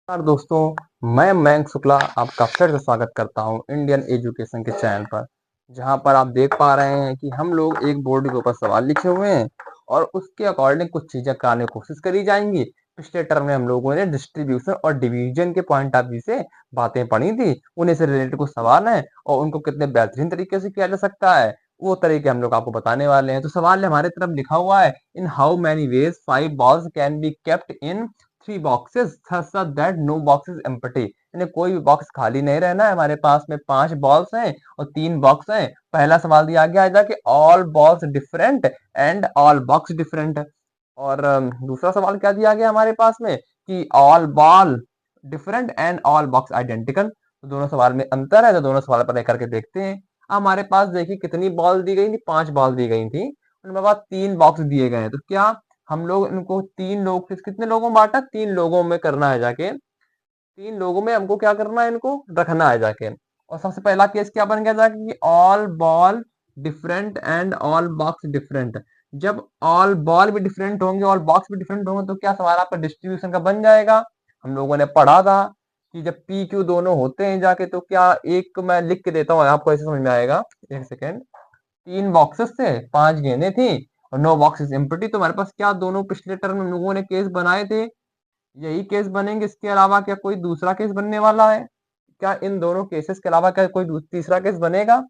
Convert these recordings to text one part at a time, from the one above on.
नमस्कार दोस्तों, मैं मयंक शुक्ला आपका फिर से स्वागत करता हूं इंडियन एजुकेशन के चैनल पर। जहां पर आप देख पा रहे हैं कि हम लोग एक बोर्ड के ऊपर सवाल लिखे हुए हैं और उसके अकॉर्डिंग कुछ चीजें कराने की कोशिश करी जाएंगी। पिछले टर्म में हम लोगों ने डिस्ट्रीब्यूशन और डिवीजन के पॉइंट ऑफ व्यू से बातें पढ़ी थी। उन्हीं से रिलेटेड कुछ सवाल हैं और उनको कितने बेहतरीन तरीके से किया जा सकता है वो तरीके हम लोग आपको बताने वाले हैं। तो सवाल हमारे तरफ लिखा हुआ है, in how many veg 5 balls can be kept in 3 boxes such that no box is empty। यानी कोई भी बॉक्स खाली नहीं रहना है। हमारे पास में 5 बॉल्स हैं और 3 बॉक्स हैं। पहला सवाल दिया गया है कि all balls different and all box different. और दूसरा सवाल क्या दिया गया हमारे पास में कि all ball different and all box identical. तो दोनों सवाल में अंतर है, तो दोनों सवाल पर करके देखते हैं। हमारे पास देखिए कितनी बॉल दी गई थी, 5 बॉल दी गई थी। उनके बाद 3 बॉक्स दिए गए हैं। तो क्या हम लोग इनको 3 लोग कितने लोगों में बांटा, 3 लोगों में करना है जाके। 3 लोगों में हमको क्या करना है, इनको रखना है जाके। और सबसे पहला केस क्या बन गया जाके कि all ball different and all box different. जब ऑल बॉल भी डिफरेंट होंगे, ऑल बॉक्स भी डिफरेंट होंगे, तो क्या सवाल आपका डिस्ट्रीब्यूशन का बन जाएगा। हम लोगों ने पढ़ा था कि जब पी क्यू दोनों होते हैं जाके, तो क्या एक मैं लिख के देता हूँ आपको, ऐसे समझ में आएगा। एक सेकेंड। 3 बॉक्सेस थे, 5 गेंदें थी और 9 बॉक्सेस एम्प्टी। तो हमारे पास क्या दोनों पिछले टर्म में लोगों ने केस बनाए थे, यही केस बनेंगे। इसके अलावा क्या कोई दूसरा केस बनने वाला है? क्या इन दोनों केसेस के अलावा क्या कोई तीसरा केस बनेगा?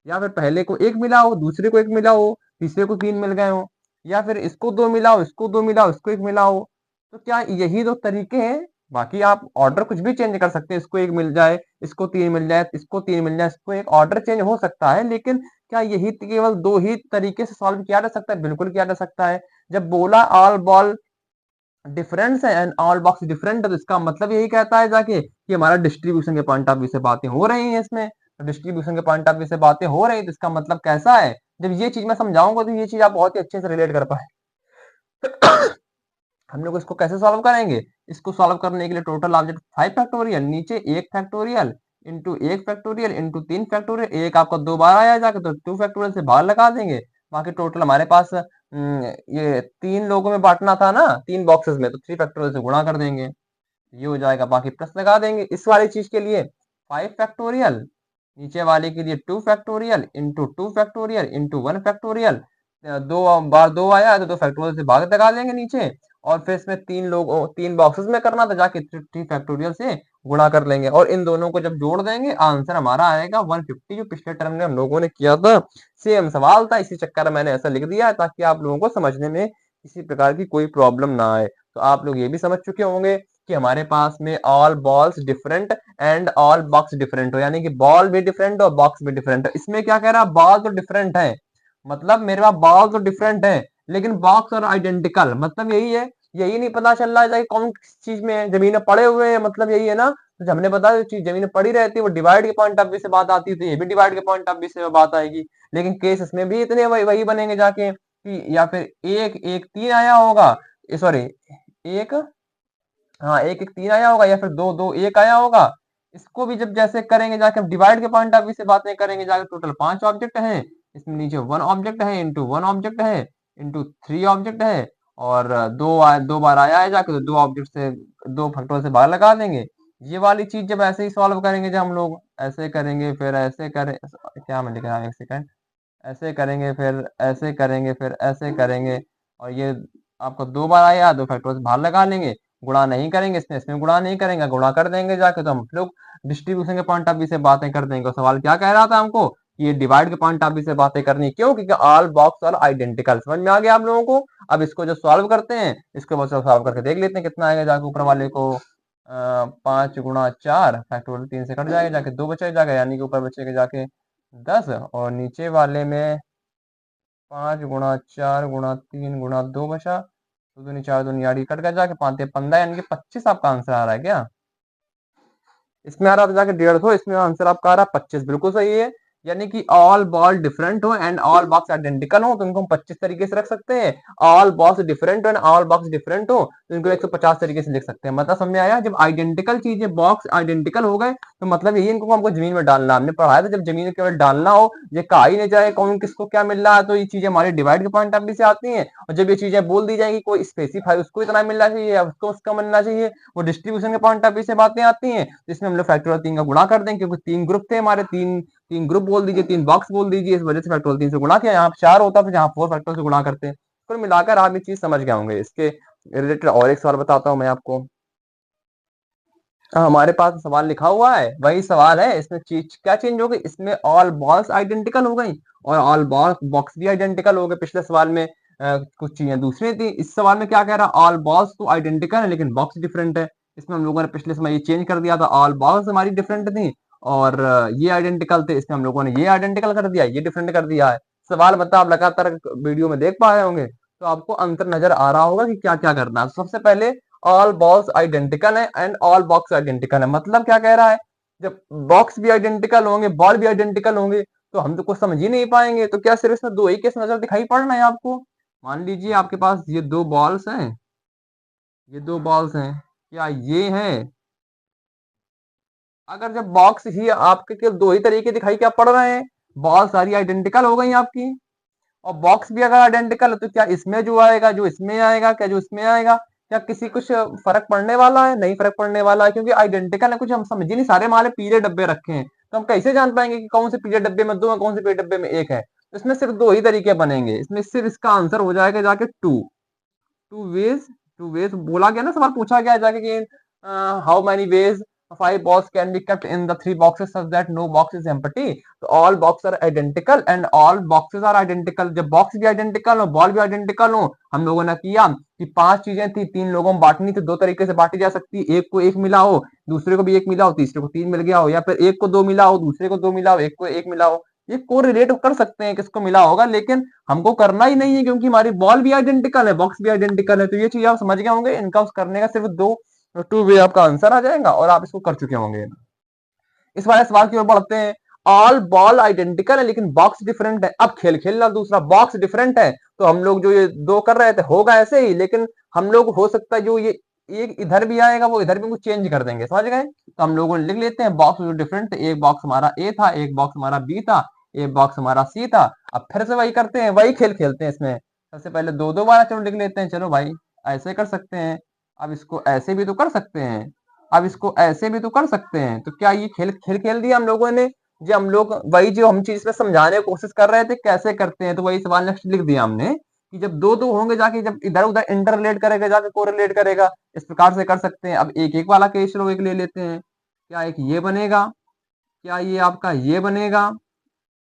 या फिर पहले को एक मिला हो, दूसरे को एक मिला हो, तीसरे को 3 मिल गए हो, या फिर इसको 2 मिला हो, इसको 2 मिला हो, इसको 1 मिला हो। तो क्या यही 2 तरीके हैं? बाकी आप ऑर्डर कुछ भी चेंज कर सकते हैं। इसको 1 मिल जाए, इसको 3 मिल जाए, इसको 3 मिल जाए, इसको एक ऑर्डर चेंज हो सकता है। लेकिन क्या यही केवल 2 ही तरीके से सॉल्व किया जा सकता है? बिल्कुल किया जा सकता है। जब बोला ऑल बॉल डिफरेंस है एंड ऑल बॉक्स डिफरेंट है, तो इसका मतलब यही कहता है जाके कि हमारा डिस्ट्रीब्यूशन के पॉइंट ऑफ व्यू से बातें हो रही हैं इसमें। तो डिस्ट्रीब्यूशन के पॉइंट ऑफ व्यू से बातें हो रही, तो इसका मतलब कैसा है? जब ये चीज मैं समझाऊंगा तो ये चीज आप बहुत ही अच्छे से रिलेट कर पाए। हम लोग इसको कैसे सॉल्व करेंगे? इसको सॉल्व करने के लिए टोटल ऑब्जेक्ट 5 फैक्टोरियल, नीचे 1 factorial into 1 factorial into 3 factorial. एक आपका 2 बार आया जाके, तो 2 फैक्टोरियल से बाहर लगा देंगे। बाकी टोटल हमारे पास ये 3 लोगों में बांटना था ना, 3 बॉक्सेस में, तो 3 फैक्टोरियल से गुणा कर देंगे, ये हो जाएगा। बाकी प्लस लगा देंगे इस वाली चीज के लिए 5 फैक्टोरियल, नीचे वाले के लिए 2 factorial into 2 factorial into 1 factorial. 2 बार 2 आया तो 2 फैक्टोरियल से भाग लगा देंगे नीचे। और फिर इसमें 3 बॉक्सेस में करना था जाके, 3 फैक्टोरियल से गुणा कर लेंगे और इन दोनों को जब जोड़ देंगे आंसर हमारा आएगा 150, जो पिछले टर्म में हम लोगों ने किया था। सेम सवाल था, इसी चक्कर में मैंने ऐसा लिख दिया है ताकि आप लोगों को समझने में किसी प्रकार की कोई प्रॉब्लम ना आए। तो आप लोग ये भी समझ चुके होंगे कि हमारे पास में all balls different and all box different हो, यानी कि बॉल भी डिफरेंट और बॉक्स भी डिफरेंट है। इसमें क्या कह रहा है, बॉल तो डिफरेंट है, मतलब मेरे पास बॉल तो डिफरेंट है, लेकिन बॉक्स और आइडेंटिकल, मतलब यही है। यही नहीं पता चल रहा है कौन किस चीज में है। जमीन पड़े हुए हैं, मतलब यही है ना। तो हमने बताया जो चीज जमीन पड़ी रहती है वो डिवाइड के पॉइंट ऑफ व्यू से बात आती है, तो ये भी डिवाइड के पॉइंट ऑफ व्यू से बात आएगी। लेकिन केस इसमें भी इतने वही बनेंगे जाके कि या फिर एक एक 3 आया होगा, सॉरी एक, हाँ एक एक 3 आया होगा, या फिर 2 2 1 आया होगा। इसको भी जब जैसे करेंगे जाके, हम डिवाइड के पॉइंट ऑफ व्यू से बातें करेंगे जाके। टोटल 5 ऑब्जेक्ट हैं, इसमें नीचे 1 ऑब्जेक्ट है इंटू 1 ऑब्जेक्ट है इंटू 3 ऑब्जेक्ट है। और 2 बार आया है जाके, तो 2 ऑब्जेक्ट से 2 फैक्टोरियल से बाहर लगा देंगे। ये वाली चीज जब ऐसे ही सॉल्व करेंगे, जब हम लोग ऐसे करेंगे फिर ऐसे करें, क्या मैं लिख रहा हूँ, एक सेकंड, ऐसे करेंगे फिर ऐसे करेंगे फिर ऐसे करेंगे। और ये आपको 2 बार आया, 2 फैक्टोरियल से बाहर लगा लेंगे। गुणा नहीं करेंगे इसमें, इसमें गुणा नहीं करेंगे, गुणा कर देंगे जाके। तो हम लोग डिस्ट्रीब्यूशन के पॉइंट ऑफ व्यू से बातें कर देंगे। सवाल क्या कह रहा था हमको, कि ये डिवाइड के पॉइंट ऑफ व्यू से बातें करनी, क्यों? क्योंकि ऑल बॉक्स और आइडेंटिकल। समझ में आ गया आप लोगों को? अब इसको जो सॉल्व करते हैं, इसको बस सॉल्व करके देख लेते हैं कितना आएगा जाके। ऊपर वाले को 5 गुणा 4 फैक्टोरियल 3 से कट जाएगा जाके, 2 बचेगा जाएगा, यानी कि ऊपर बचेगा जाके 10। और नीचे वाले में 5 गुणा 4 गुणा 3 गुणा 2 बचा, तो दूनी 4 दूनी 8 कट गया जाके, 5 15, यानी कि 25 आपका आंसर आ रहा है क्या? इसमें आ रहा था जाके 150, इसमें आंसर आपका आ रहा है 25, बिल्कुल सही है। यानी कि ऑल बॉल डिफरेंट हो एंड ऑल बॉक्स आइडेंटिकल हो तो इनको हम 25 तरीके से रख सकते हैं। ऑल बॉक्स डिफरेंट हो एंड ऑल बॉक्स डिफरेंट हो तो इनको 150 तरीके से लिख सकते हैं। मतलब समझ में आया? जब आइडेंटिकल चीजें बॉक्स आइडेंटिकल हो गए तो मतलब यही इनको हमको जमीन में डालना। हमने पढ़ाया था जब जमीन में केवल डालना हो, ये कहा ही नहीं जाए कौन किसको क्या मिल रहा है, तो ये चीजें हमारे डिवाइड के पॉइंट ऑफ व्यू से आती हैं। और जब ये चीजें बोल दी जाएंगी कोई स्पेसिफाई उसको इतना मिलना चाहिए या उसको उसका मिलना चाहिए, वो डिस्ट्रीब्यूशन के पॉइंट ऑफ व्यू से बातें आती हैं। तो इसमें हम लोग फैक्टोरियल 3 का गुणा कर दें, क्योंकि 3 ग्रुप थे हमारे, तीन तीन ग्रुप बोल दीजिए, 3 बॉक्स बोल दीजिए, इस वजह से फैक्टोरियल 3 से गुणा किया। यहाँ 4 होता फिर यहाँ 4 फैक्टोरियल से गुणा करते हैं। कुल मिलाकर आप ये चीज समझ गए होंगे। इसके रिलेटेड और एक सवाल बताता हूँ मैं आपको। हमारे पास सवाल लिखा हुआ है, वही सवाल है। इसमें चीज क्या चेंज हो गई? इसमें ऑल बॉल्स आइडेंटिकल हो गई और ऑल बॉल बॉक्स भी आइडेंटिकल हो गए। पिछले सवाल में कुछ चीजें दूसरी थी। इस सवाल में क्या कह रहा है? ऑल बॉल्स तो आइडेंटिकल है लेकिन बॉक्स डिफरेंट है। इसमें हम लोगों ने पिछले समय ये चेंज कर दिया था, ऑल बॉल्स हमारी डिफरेंट थी और ये आइडेंटिकल थे। इसमें हम लोगों ने ये आइडेंटिकल कर दिया, ये डिफरेंट कर दिया है। सवाल मतलब आप लगातार वीडियो में देख पा रहे होंगे तो आपको अंतर नजर आ रहा होगा कि क्या क्या करना है। सबसे पहले ऑल बॉल्स आइडेंटिकल है एंड ऑल बॉक्स आइडेंटिकल है। मतलब क्या कह रहा है? जब बॉक्स भी आइडेंटिकल होंगे, बॉल भी आइडेंटिकल होंगे तो हम तो कुछ समझ ही नहीं पाएंगे। तो क्या सिर्फ इसमें दो ही केस नजर दिखाई पड़ रहे हैं आपको? मान लीजिए आपके पास ये दो बॉल्स हैं, ये दो बॉल्स हैं, क्या ये हैं? अगर जब बॉक्स ही आपके केवल दो ही तरीके दिखाई क्या पड़ रहे हैं, बॉल सारी आइडेंटिकल हो गई आपकी और बॉक्स भी अगर आइडेंटिकल है तो क्या इसमें जो आएगा जो इसमें आएगा, क्या जो इसमें आएगा, क्या किसी कुछ फर्क पड़ने वाला है? नहीं फर्क पड़ने वाला है, क्योंकि आइडेंटिकल है। कुछ हम समझ ही नहीं, सारे हमारे पीले डब्बे रखे हैं तो हम कैसे जान पाएंगे कि कौन से पीले डब्बे में दो है, कौन से पीले डब्बे में एक है? तो इसमें सिर्फ दो ही तरीके बनेंगे। इसमें सिर्फ इसका आंसर हो जाएगा जाके टू। टू वेज बोला गया ना, सवाल पूछा गया है जाके कि how many veg 5 balls can be kept in the 3 boxes such that no box is empty। तो all boxes are identical and all boxes are identical। जब बॉक्स भी आइडेंटिकल हो, बॉल भी आइडेंटिकल हो, हम लोगों ने किया कि 5 चीजें थी, 3 लोगों में बांटनी थी। 2 तरीके से बांटी जा सकती है, एक को 1 मिला हो, दूसरे को भी 1 मिला हो, तीसरे को 3 मिल गया हो, या फिर एक को 2 मिला हो, दूसरे को 2 मिला हो, एक को 1 मिला हो। ये को रिलेट कर सकते हैं किसको मिला होगा, लेकिन हमको करना ही नहीं है क्योंकि हमारी बॉल भी आइडेंटिकल है, बॉक्स भी आइडेंटिकल है। तो ये चीज आप समझ गए होंगे। इनका करने का सिर्फ दो टू वे आपका आंसर आ जाएगा और आप इसको कर चुके होंगे। इस वाले सवाल की ओर बढ़ते हैं। ऑल बॉल आइडेंटिकल है लेकिन बॉक्स डिफरेंट है। अब खेल खेलना दूसरा, बॉक्स डिफरेंट है तो हम लोग जो ये दो कर रहे थे होगा ऐसे ही, लेकिन हम लोग हो सकता है जो ये एक इधर भी आएगा वो इधर भी कुछ चेंज कर देंगे। समझ गए? तो हम लोगों ने लिख लेते हैं बॉक्स जो डिफरेंट थे। एक बॉक्स हमारा ए था, एक बॉक्स हमारा बी था, एक बॉक्स हमारा सी था। अब फिर से वही करते हैं, वही खेल खेलते हैं। इसमें सबसे पहले दो दो बार चलो लिख लेते हैं। चलो भाई ऐसे कर सकते हैं, अब इसको ऐसे भी तो कर सकते हैं, अब इसको ऐसे भी तो कर सकते हैं। तो क्या ये खेल खेल खेल दिया हम लोगों ने? जो हम लोग वही जो हम चीज में समझाने की कोशिश कर रहे थे कैसे करते हैं, तो वही सवाल नेक्स्ट लिख दिया हमने कि जब दो दो होंगे जाके जब इधर उधर इंटर रिलेट करेगा जाके कोरिलेट करेगा। इस प्रकार से कर सकते हैं। अब एक एक वाला केस लोग एक ले लेते हैं। क्या एक ये बनेगा? क्या ये आपका ये बनेगा?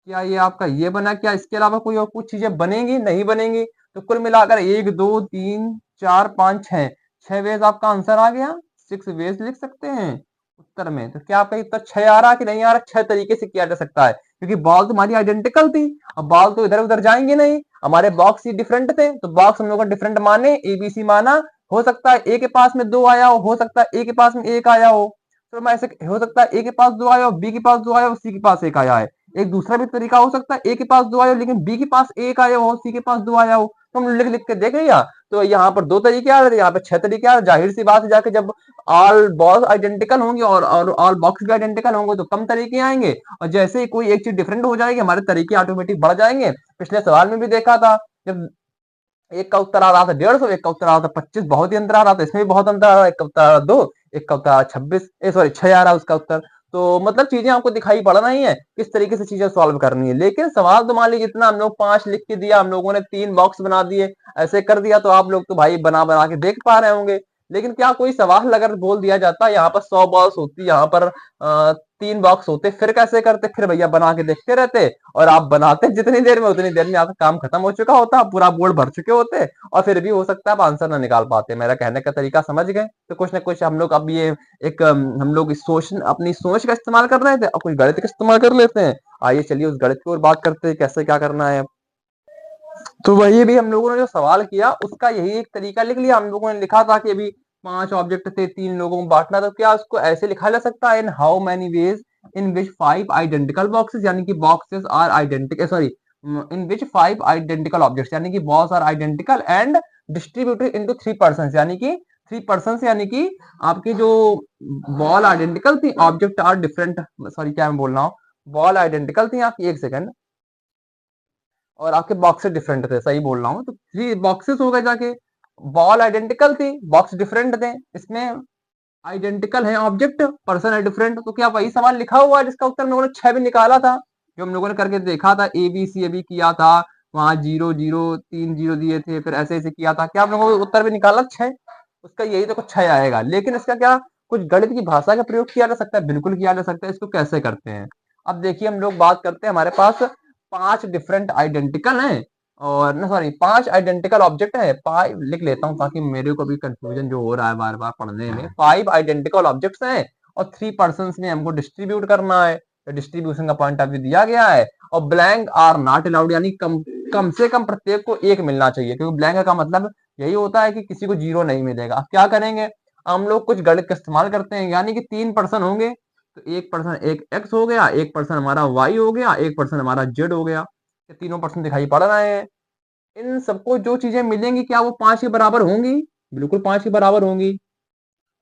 क्या ये आपका ये बना? क्या इसके अलावा कोई और कुछ चीजें बनेंगी? नहीं बनेंगी। तो कुल मिलाकर 1 2 3 4 5 6 6 वेज आपका आंसर आ गया। 6 वेज लिख सकते हैं उत्तर में। तो क्या आपका उत्तर 6 आ रहा कि नहीं आ रहा? 6 तरीके से किया जा सकता है क्योंकि बॉल तो हमारी आइडेंटिकल थी। अब बॉल तो इधर उधर जाएंगे नहीं, हमारे बॉक्स ही डिफरेंट थे तो बॉक्स हम लोग डिफरेंट माने, एबीसी माना। हो सकता है ए के पास में 2 आया हो सकता है ए के पास में 1 आया हो। तो मैं ऐसे हो सकता है ए के पास 2 आया हो, बी के पास 2 आया हो, सी के पास 1 आया है। एक दूसरा भी तरीका हो सकता है ए के पास 2 आया हो लेकिन बी के पास 1 आया हो, सी के पास 2 आया हो। तो हम लिख लिख के देख लिया तो यहाँ पर 2 तरीके आ रहे थे, यहाँ पे 6 तरीके आ रहे। जाहिर सी बात है जाके जब ऑल बॉल आइडेंटिकल होंगे और ऑल बॉक्स भी आइडेंटिकल होंगे तो कम तरीके आएंगे और जैसे ही कोई एक चीज डिफरेंट हो जाएगी हमारे तरीके ऑटोमेटिक बढ़ जाएंगे। पिछले सवाल में भी देखा था जब एक का उत्तर आ रहा था 150, एक का उत्तर आ रहा था 25, बहुत ही अंतर आ रहा था। इसमें भी बहुत अंतर आ रहा है, एक का उत्तर आ रहा 2, एक का उत्तर आ रहा 26, सॉरी 6 आ रहा है उसका उत्तर। तो मतलब चीजें आपको दिखाई पड़ रही है किस तरीके से चीजें सॉल्व करनी है। लेकिन सवाल तो मान लीजिए जितना हम लोग 5 लिख के दिया, हम लोगों ने 3 बॉक्स बना दिए, ऐसे कर दिया तो आप लोग तो भाई बना बना के देख पा रहे होंगे। लेकिन क्या कोई सवाल अगर बोल दिया जाता यहाँ पर 100 बॉल्स होती, यहाँ पर 3 बॉक्स होते, फिर कैसे करते? फिर भैया बना के देखते रहते और आप बनाते जितनी देर में उतनी देर में आपका काम खत्म हो चुका होता, पूरा बोर्ड भर चुके होते और फिर भी हो सकता है आप आंसर ना निकाल पाते। मेरा कहने का तरीका समझ गए? तो कुछ ना कुछ हम लोग अब ये एक हम लोग सोच अपनी सोच का इस्तेमाल कर रहे थे और कुछ गणित का इस्तेमाल कर लेते हैं। आइए चलिए उस गणित की ओर बात करते हैं कैसे क्या करना है। तो वही भी हम लोगों ने जो सवाल किया उसका यही एक तरीका लिख लिया। हम लोगों ने लिखा था कि अभी 5 ऑब्जेक्ट थे, 3 लोगों को बांटना, तो क्या उसको ऐसे लिखा जा सकता है in how many ways in which 5 identical boxes यानी कि boxes are identical, sorry, in which 5 identical objects यानी कि box are identical and distributed into 3 persons यानी कि 3 पर्सन्स यानी कि आपकी जो बॉल आइडेंटिकल थी, ऑब्जेक्ट आर डिफरेंट, सॉरी क्या मैं बोल रहा हूँ, बॉल आइडेंटिकल थी आपकी, एक सेकंड, और आपके बॉक्सेस डिफरेंट थे, सही बोल रहा हूँ, तो 3 बॉक्सेस हो गए जाके, बॉल आइडेंटिकल थी, बॉक्स डिफरेंट थे, इसमें आइडेंटिकल है ऑब्जेक्ट, पर्सन है डिफरेंट, तो क्या वही सवाल लिखा हुआ है जिसका उत्तर हम लोगों ने 6 भी निकाला था, जो हम लोगों ने करके देखा था, ए बी सी अभी किया था, वहां 0 0 3 0 दिए थे, फिर ऐसे ऐसे किया था, क्या हम लोगों को उत्तर भी निकाला 6? उसका यही तो कुछ 6 आएगा, लेकिन इसका क्या कुछ गणित की भाषा का प्रयोग किया जा सकता है? बिल्कुल किया जा सकता है। इसको कैसे करते हैं? अब देखिए, हम लोग बात करते हैं, हमारे पास 5 डिफरेंट आइडेंटिकल हैं, और ना सॉरी 5 आइडेंटिकल ऑब्जेक्ट है, 5 लिख लेता हूँ ताकि मेरे को भी कंफ्यूजन जो हो रहा है बार बार पढ़ने में, 5 आइडेंटिकल ऑब्जेक्ट्स हैं और 3 पर्सन में हमको डिस्ट्रीब्यूट करना है, तो डिस्ट्रीब्यूशन का पॉइंट ऑफ व्यू दिया गया है, और ब्लैंक आर नॉट अलाउड यानी कम से कम प्रत्येक को एक मिलना चाहिए, क्योंकि ब्लैंक का मतलब यही होता है कि किसी को 0 नहीं मिलेगा। अब क्या करेंगे, हम लोग कुछ गणित का इस्तेमाल करते हैं, यानी कि 3 पर्सन होंगे, तो एक पर्सन एक एक्स हो गया, एक पर्सन हमारा वाई हो गया, एक पर्सन हमारा जेड हो गया, ये तीनों पर्सन दिखाई पड़ रहे हैं। इन सबको जो चीजें मिलेंगी क्या वो 5 के बराबर होंगी? बिल्कुल 5 के बराबर होंगी।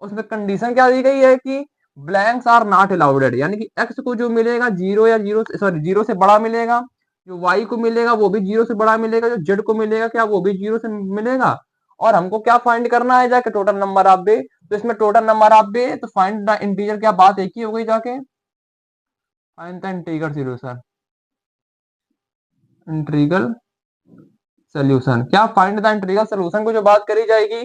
उसमें कंडीशन क्या दी गई है कि ब्लैंक्स आर नॉट अलाउडेड, यानी कि एक्स को जो मिलेगा 0 या 0 सॉरी 0 से बड़ा मिलेगा, जो वाई को मिलेगा वो भी 0 से बड़ा मिलेगा, जो जेड को मिलेगा क्या वो भी 0 से मिलेगा। और हमको क्या फाइंड करना है जाके, टोटल नंबर ऑफ बे, तो इसमें टोटल नंबर ऑफ बे, तो फाइंड द इंटीजर, क्या बात एक ही हो गई जाके, find the integer solution, integral solution, क्या फाइंड द इंटीग्रल सोल्यूशन को जो बात करी जाएगी,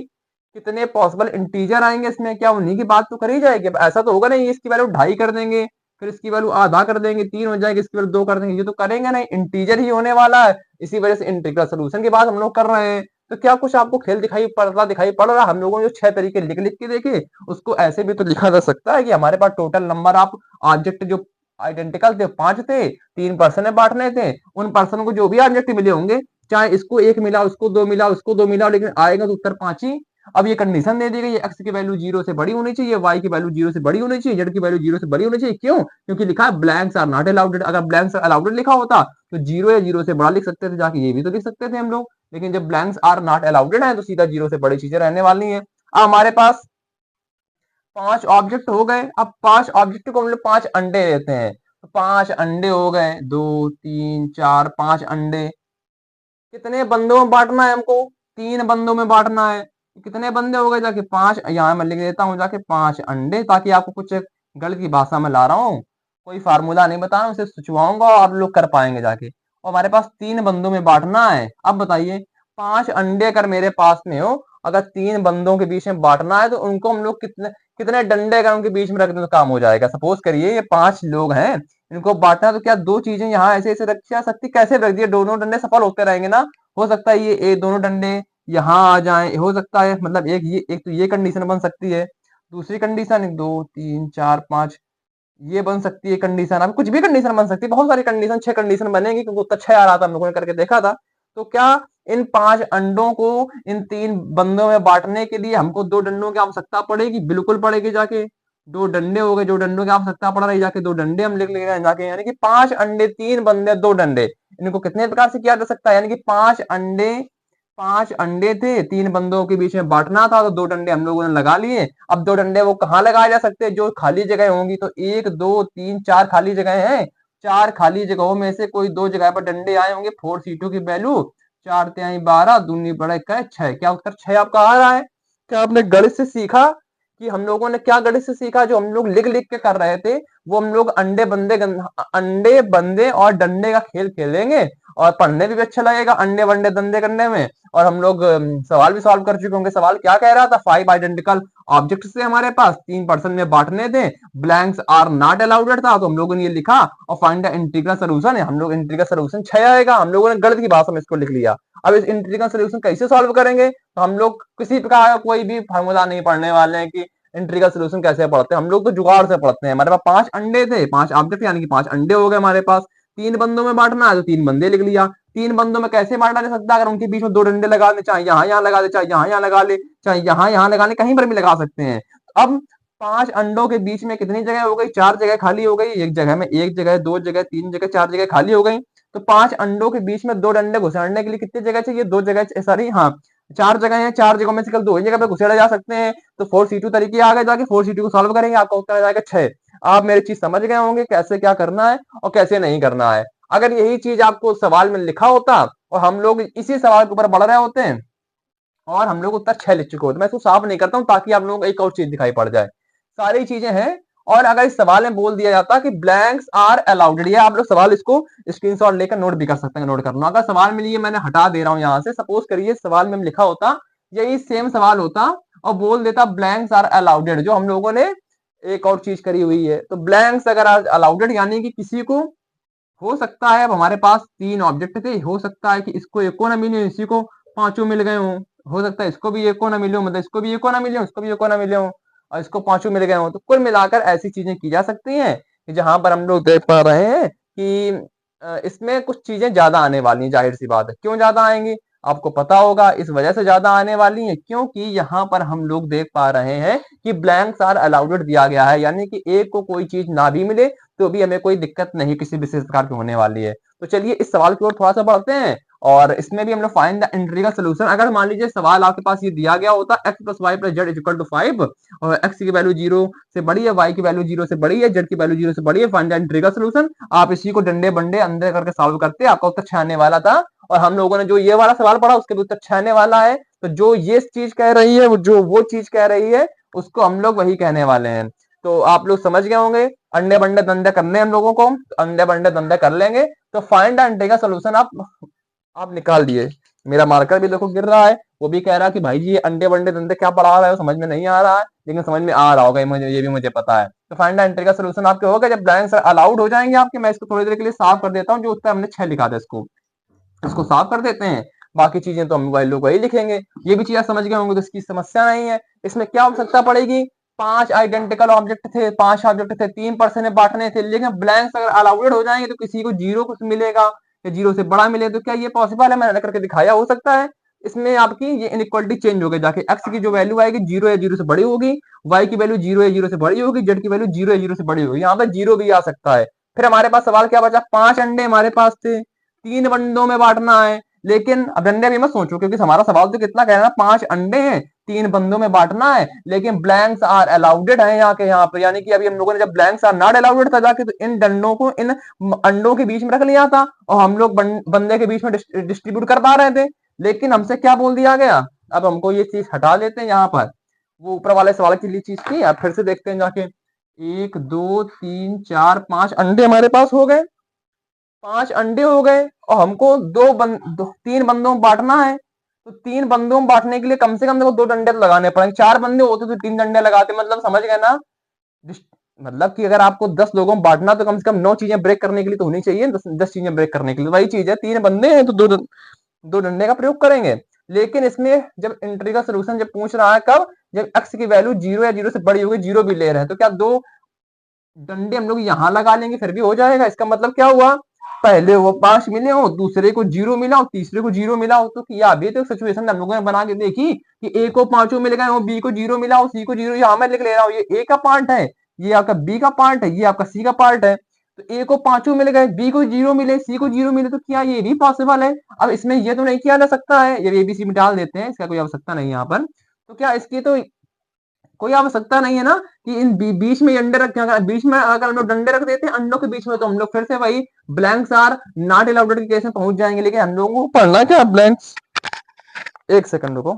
कितने पॉसिबल इंटीजर आएंगे इसमें, क्या उन्हीं की बात तो करी जाएगी? अब ऐसा तो होगा नहीं इसकी वैल्यू 2.5 कर देंगे, फिर इसकी वैल्यू आधा कर देंगे, 3 हो जाएगी, इसकी वैल्यू 2 कर देंगे, ये तो करेंगे नहीं, इंटीजर ही होने वाला है, इसी वजह से इंटीग्रल सोल्यूशन की बात हम लोग कर रहे हैं। तो क्या कुछ आपको खेल दिखाई पड़ रहा? हम लोगों ने जो 6 तरीके लिख लिख के देखे, उसको ऐसे भी तो लिखा जा सकता है कि हमारे पास टोटल नंबर ऑफ ऑब्जेक्ट जो आइडेंटिकल थे 5 थे, 3 पर्सन में बांटने थे, उन पर्सन को जो भी ऑब्जेक्ट मिले होंगे, चाहे इसको 1 मिला, उसको 2 मिला, उसको 2 मिला, लेकिन आएगा तो उत्तर 5 ही। अब ये कंडीशन दे दी गई है, एक्स की वैल्यू 0 से बड़ी होनी चाहिए, वाई की वैल्यू 0 से बड़ी होनी चाहिए, जेड की वैल्यू 0 से बड़ी होनी चाहिए। क्यों? क्योंकि लिखा है ब्लैंक्स आर नॉट अलाउडेड। अगर ब्लैंक्स अलाउडेड लिखा होता तो 0 या 0 से बड़ा लिख सकते थे, जाके ये भी तो लिख सकते थे हम लोग, लेकिन जब ब्लैंक्स आर नॉट अलाउडेड है तो सीधा 0 से बड़ी चीजें रहने वाली है। अब हमारे पास 5 ऑब्जेक्ट हो गए, अब 5 ऑब्जेक्ट को हम लोग 5 अंडे लेते हैं, तो 5 अंडे हो गए, 2 3 4 5 अंडे, कितने बंदों में बांटना है हमको? 3 बंदों में बांटना है, कितने बंदे हो गए जाके 5, यहाँ मैं लिख देता हूँ जाके 5 अंडे, ताकि आपको कुछ गणित की भाषा में ला रहा हूँ, कोई फार्मूला नहीं बता रहा हूँ, उसे सुचवाऊंगा और आप लोग कर पाएंगे जाके। और हमारे पास 3 बंदों में बांटना है। अब बताइए, 5 अंडे अगर मेरे पास में हो, अगर 3 बंदों के बीच में बांटना है, तो उनको हम लोग कितने कितने डंडे अगर उनके बीच में रख दें तो काम हो जाएगा। सपोज करिए ये 5 लोग हैं, इनको बांटना है, तो क्या 2 चीजें यहाँ ऐसे ऐसे रखी जा सकती? कैसे रख दिए, दोनों डंडे सफल होते रहेंगे ना। हो सकता है ये दोनों डंडे यहाँ आ जाएं, हो सकता है, मतलब एक तो ये कंडीशन बन सकती है, दूसरी कंडीशन 2 3 4 5 ये बन सकती है कंडीशन, अब कुछ भी कंडीशन बन सकती है, बहुत सारी कंडीशन, 6 कंडीशन बनेगी, क्योंकि उत्तर 6 आ रहा था, हम लोगों ने करके देखा था। तो क्या इन 5 अंडों को इन 3 बंदों में बांटने के लिए हमको 2 डंडों की आवश्यकता पड़ेगी? बिल्कुल पड़ेगी जाके। 2 डंडे हो गए, जो डंडों की आवश्यकता पड़ रही, जाके 2 डंडे हम लिख ले रहे हैं जाके, यानी कि 5 अंडे, 3 बंदे, 2 डंडे, इनको कितने प्रकार से किया जा सकता है? यानी कि 5 अंडे थे, 3 बंदों के बीच में बांटना था, तो 2 डंडे हम लोगों ने लगा लिए। अब 2 डंडे वो कहाँ लगाए जा सकते हैं? जो खाली जगह होंगी, तो 1 2 3 4 खाली जगह हैं, 4 खाली जगहों में से कोई 2 जगह पर डंडे आए होंगे, 4 सीटों की वैल्यू 4 तिहाई 12, दूनी बड़ा इक्का 6, क्या उत्तर 6 आपका आ रहा है? क्या आपने गणित से सीखा कि हम लोगों ने क्या गणित से सीखा? जो हम लोग लिख लिख के कर रहे थे, वो हम लोग अंडे बंदे और डंडे का खेल खेलेंगे, और पढ़ने भी अच्छा लगेगा अंडे वंडे दंडे करने में। और हम लोग सवाल भी सॉल्व कर चुके होंगे। सवाल क्या कह रहा था? 5 आइडेंटिकल ऑब्जेक्ट थे हमारे पास, 3 पर्सन में बांटने थे, ब्लैंक्स आर नॉट अलाउडेड था, तो हम लोगों ने ये लिखा, और फाइंड द इंटीग्रल सोल्यूशन है, हम लोग इंटीग्रल सोल्यूशन 6 आएगा, हम लोगों ने गणित की भाषा में इसको लिख लिया। अब इस इंटीग्रल सोल्यूशन कैसे सॉल्व करेंगे? तो हम लोग किसी प्रकार का कोई भी फार्मूला नहीं पढ़ने वाले हैं कि इंटीग्रल सोल्यूशन कैसे पढ़ते हैं, हम लोग तो जुगाड़ से पढ़ते हैं। हमारे पास 5 अंडे थे, 5 ऑब्जेक्ट यानी कि 5 अंडे हो गए हमारे पास, 3 बंदों में बांटना है तो 3 बंदे लिख लिया। 3 बंदों में कैसे बांटा जा सकता है? अगर उनके बीच में 2 डंडे लगा दे, चाहे यहाँ यहाँ लगा दे, चाहे यहाँ यहाँ लगा ले, चाहे यहाँ यहाँ लगा ले, कहीं पर भी लगा सकते हैं। अब 5 अंडों के बीच में कितनी जगह हो गई? 4 जगह खाली हो गई। एक जगह में 1 जगह, 2 जगह, 3 जगह, 4 जगह खाली हो गई। तो 5 अंडों के बीच में 2 डंडे घुसाड़ने के लिए कितनी जगह चाहिए? 2 जगह, सॉरी, हाँ, 4 जगह है। 4 जगहों में से केवल 2 ही जगह पे घुसेड़े जा सकते हैं। तो 4C2 तरीके आगे जाके 4C2 को सॉल्व करेंगे, आपका उत्तर आ जाएगा 6। आप मेरी चीज समझ गए होंगे कैसे क्या करना है और कैसे नहीं करना है। अगर यही चीज आपको सवाल में लिखा होता और हम लोग इसी सवाल के ऊपर बढ़ रहे होते हैं और हम लोग उत्तर 6 लिख चुके होते, मैं इसको साफ नहीं करता हूं ताकि आप लोगों को एक और चीज दिखाई पड़ जाए। सारी चीजें हैं। और अगर इस सवाल में बोल दिया जाता कि ब्लैंक्स आर अलाउडेड, ये आप लोग सवाल इसको स्क्रीनशॉट लेकर नोट भी कर सकते हैं, नोट कर लो। अगर सवाल में लिए मैंने हटा दे रहा हूं यहां से, सपोज करिए सवाल में लिखा होता, यही सेम सवाल होता और बोल देता ब्लैंक्स आर अलाउडेड, जो हम लोगों ने एक और चीज करी हुई है। तो ब्लैंक्स अगर अलाउडेड यानी कि किसी को हो सकता है, अब हमारे पास 3 ऑब्जेक्ट थे, हो सकता है कि इसको एको ना मिले, इसी को पांचों मिल गए हों। हो सकता है इसको भी एको ना मिले, मतलब इसको भी एको ना मिले, इसको भी एको ना मिले हो और इसको पांचों मिल गए हों। तो कुल मिलाकर ऐसी चीजें की जा सकती हैं कि जहां पर हम लोग देख पा रहे हैं कि इसमें कुछ चीजें ज्यादा आने वाली हैं। जाहिर सी बात है, क्यों ज्यादा आएंगी आपको पता होगा। इस वजह से ज्यादा आने वाली है क्योंकि यहाँ पर हम लोग देख पा रहे हैं कि ब्लैंक्स आर अलाउडेड दिया गया है, यानी कि एक को कोई चीज ना भी मिले तो भी हमें कोई दिक्कत नहीं किसी विशेष प्रकार की होने वाली है। तो चलिए इस सवाल की ओर थोड़ा सा बढ़ते हैं और इसमें भी हम लोग फाइंड द इंटीग्रल सोल्यूशन। अगर मान लीजिए सवाल आपके पास ये दिया गया होता x plus y plus z equal to 5 और x की वैल्यू 0 से बड़ी है, y की वैल्यू 0 से बड़ी है, z की वैल्यू 0 से बड़ी है, फाइंड द इंटीग्रल सोल्यूशन। आप इसी को डंडे बंडे अंदर करके सॉल्व करते, आपका उत्तर 6 आने वाला था। और हम लोगों ने जो ये वाला सवाल पढ़ा उसके भी उत्तर 6 आने वाला है। तो जो ये चीज कह रही है, जो वो चीज कह रही है, उसको हम लोग वही कहने वाले हैं। तो आप लोग समझ गए होंगे। अंडे बंडे धंधे करने हम लोगों को, अंडे बंडे धंधे कर लेंगे। तो फाइंड द इंटीग्रल सोल्यूशन आप निकाल दिए। मेरा मार्कर भी देखो गिर रहा है, वो भी कह रहा है कि भाई जी ये अंडे बंडे धंधे क्या पढ़ा रहा है, समझ में नहीं आ रहा है, लेकिन समझ में आ रहा होगा मुझे, ये भी मुझे पता है। तो फाइंड द इंटीग्रल सोल्यूशन आपके हो गए। जब ब्लैंक्स अलाउड हो जाएंगे आपके, मैं इसको थोड़ी देर के लिए साफ कर देता हूँ। जो उत्तर हमने 6 लिखा था इसको साफ कर देते हैं। बाकी चीजें तो हम लोग वही लिखेंगे। ये भी चीजें समझ गए होंगे तो इसकी समस्या नहीं है। इसमें क्या आवश्यकता पड़ेगी? 5 आइडेंटिकल ऑब्जेक्ट थे, 5 ऑब्जेक्ट थे, 3% में बांटने थे, लेकिन ब्लैंक्स अगर अलाउडेड हो जाएंगे तो किसी को 0 कुछ मिलेगा या 0 से बड़ा मिले। तो क्या ये पॉसिबल है? मैंने करके दिखाया, हो सकता है। इसमें आपकी ये इनइक्वालिटी चेंज हो गई, जाके x की जो वैल्यू आएगी 0 या 0 से बड़ी होगी, y की वैल्यू 0 या 0 से बड़ी होगी, z की वैल्यू 0 या 0 से बड़ी होगी। यहाँ पर 0 भी आ सकता है। फिर हमारे पास सवाल क्या बचा? 5 अंडे हमारे पास थे, 3 बंडों में बांटना है। लेकिन अब अंडे भी मत सोचो क्योंकि हमारा सवाल तो कितना कह रहा है, 5 अंडे हैं, 3 बंदों में बांटना है, लेकिन ब्लैंक्स आर अलाउडेड है यहाँ के यहाँ पे। यानी कि अभी हम लोगों ने जब ब्लैंक्स आर नॉट अलाउडेड था जाके, तो इन डंडों को इन अंडों के बीच में रख लिया था और हम लोग बंदे के बीच में डिस्ट्रीब्यूट कर पा रहे थे। लेकिन हमसे क्या बोल दिया गया? अब हमको ये चीज हटा देते हैं यहाँ पर, वो ऊपर वाले सवाल की चीज थी। अब फिर से देखते हैं जाके, 1 2 3 4 5 अंडे हमारे पास हो गए, 5 अंडे हो गए और हमको 3 बंदों में बांटना है। तो 3 बंदों में बांटने के लिए कम से कम देखो 2 डंडे तो लगाने पड़ेंगे। 4 बंदे होते तो 3 डंडे लगाते, मतलब समझ गए ना। मतलब कि अगर आपको 10 लोगों में बांटना तो कम से कम 9 चीजें ब्रेक करने के लिए तो होनी चाहिए, 10 चीजें ब्रेक करने के लिए। वही चीज है, 3 बंदे हैं तो दो डंडे का प्रयोग करेंगे। लेकिन इसमें जब इंटीग्रल सोल्यूशन जब पूछ रहा है कब, जब x की वैल्यू 0 या 0 से बड़ी होगी, 0 भी ले रहे हैं, तो क्या 2 डंडे हम लोग यहां लगा लेंगे फिर भी हो जाएगा। इसका मतलब क्या हुआ? पहले वो 5 मिले हो, दूसरे को 0 मिला हो, तीसरे को 0 मिला हो। तो क्या अभी तो सिचुएशन हम लोगों ने बना के देखी कि ए को 5 मिल गए हो, बी को 0 मिला हो, सी को 0, यहां मैं लिख ले रहा हूँ, ये ए का पार्ट है, ये आपका बी का पार्ट है, ये आपका सी का पार्ट है। तो ए को 5 मिल गए, बी को 0 मिले, सी को 0 मिले, तो क्या ये भी पॉसिबल है? अब इसमें ये तो नहीं किया जा सकता है, ये एबीसी में डाल देते हैं, इसका कोई आवश्यकता नहीं है यहाँ पर। तो क्या इसकी तो कोई आवश्यकता नहीं है ना कि इन बीच में अंडे रख, बीच में अगर हम लोग डंडे रख देते हैं अंडों के बीच में, तो हम लोग फिर से वही ब्लैंक्स आर नॉट अलाउडेड के केस में पहुंच जाएंगे। लेकिन हम लोगों को पढ़ना क्या ब्लैंक्स, एक सेकंड रुको।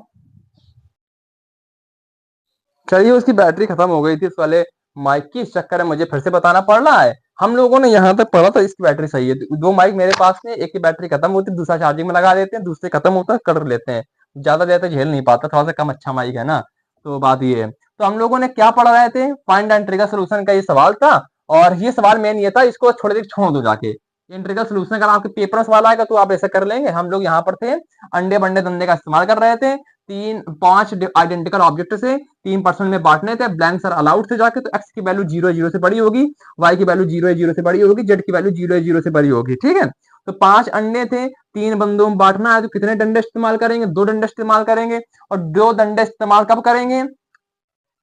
चलिए उसकी बैटरी खत्म हो गई थी उस वाले माइक की, इस चक्कर में मुझे फिर से बताना पड़ रहा है। हम लोगों ने यहाँ तक पढ़ा था इसकी बैटरी सही है। 2 माइक मेरे पास में, एक की बैटरी खत्म होती है, दूसरा चार्जिंग में लगा देते हैं, दूसरे खत्म होता है कर लेते हैं। ज्यादा देर तक झेल नहीं पाता, थोड़ा सा कम अच्छा माइक है ना। तो बात ये है। तो हम लोगों ने क्या पढ़ रहे थे? फाइंड द इंटीग्रल सोल्यूशन का ये सवाल था। और ये सवाल मेन ये था, इसको थोड़ी देर छोड़ दो जाके। इंटीग्रल सोल्यूशन अगर आपके पेपर में सवाल आएगा तो आप ऐसा कर लेंगे। हम लोग यहाँ पर थे, अंडे बंडे धंधे का इस्तेमाल कर रहे थे। 5 आइडेंटिकल ऑब्जेक्ट से 3% में बांटने थे, ब्लैंक्स आर अलाउड से जाके। तो x की वैल्यू 0 0 से बड़ी होगी, y की वैल्यू 0 0 से बड़ी होगी, z की वैल्यू 0 0 से बड़ी होगी। ठीक है। तो 5 अंडे थे, 3 बंदों में बांटना है, तो कितने डंडे इस्तेमाल करेंगे? 2 डंडे इस्तेमाल करेंगे। और 2 डंडे इस्तेमाल कब करेंगे?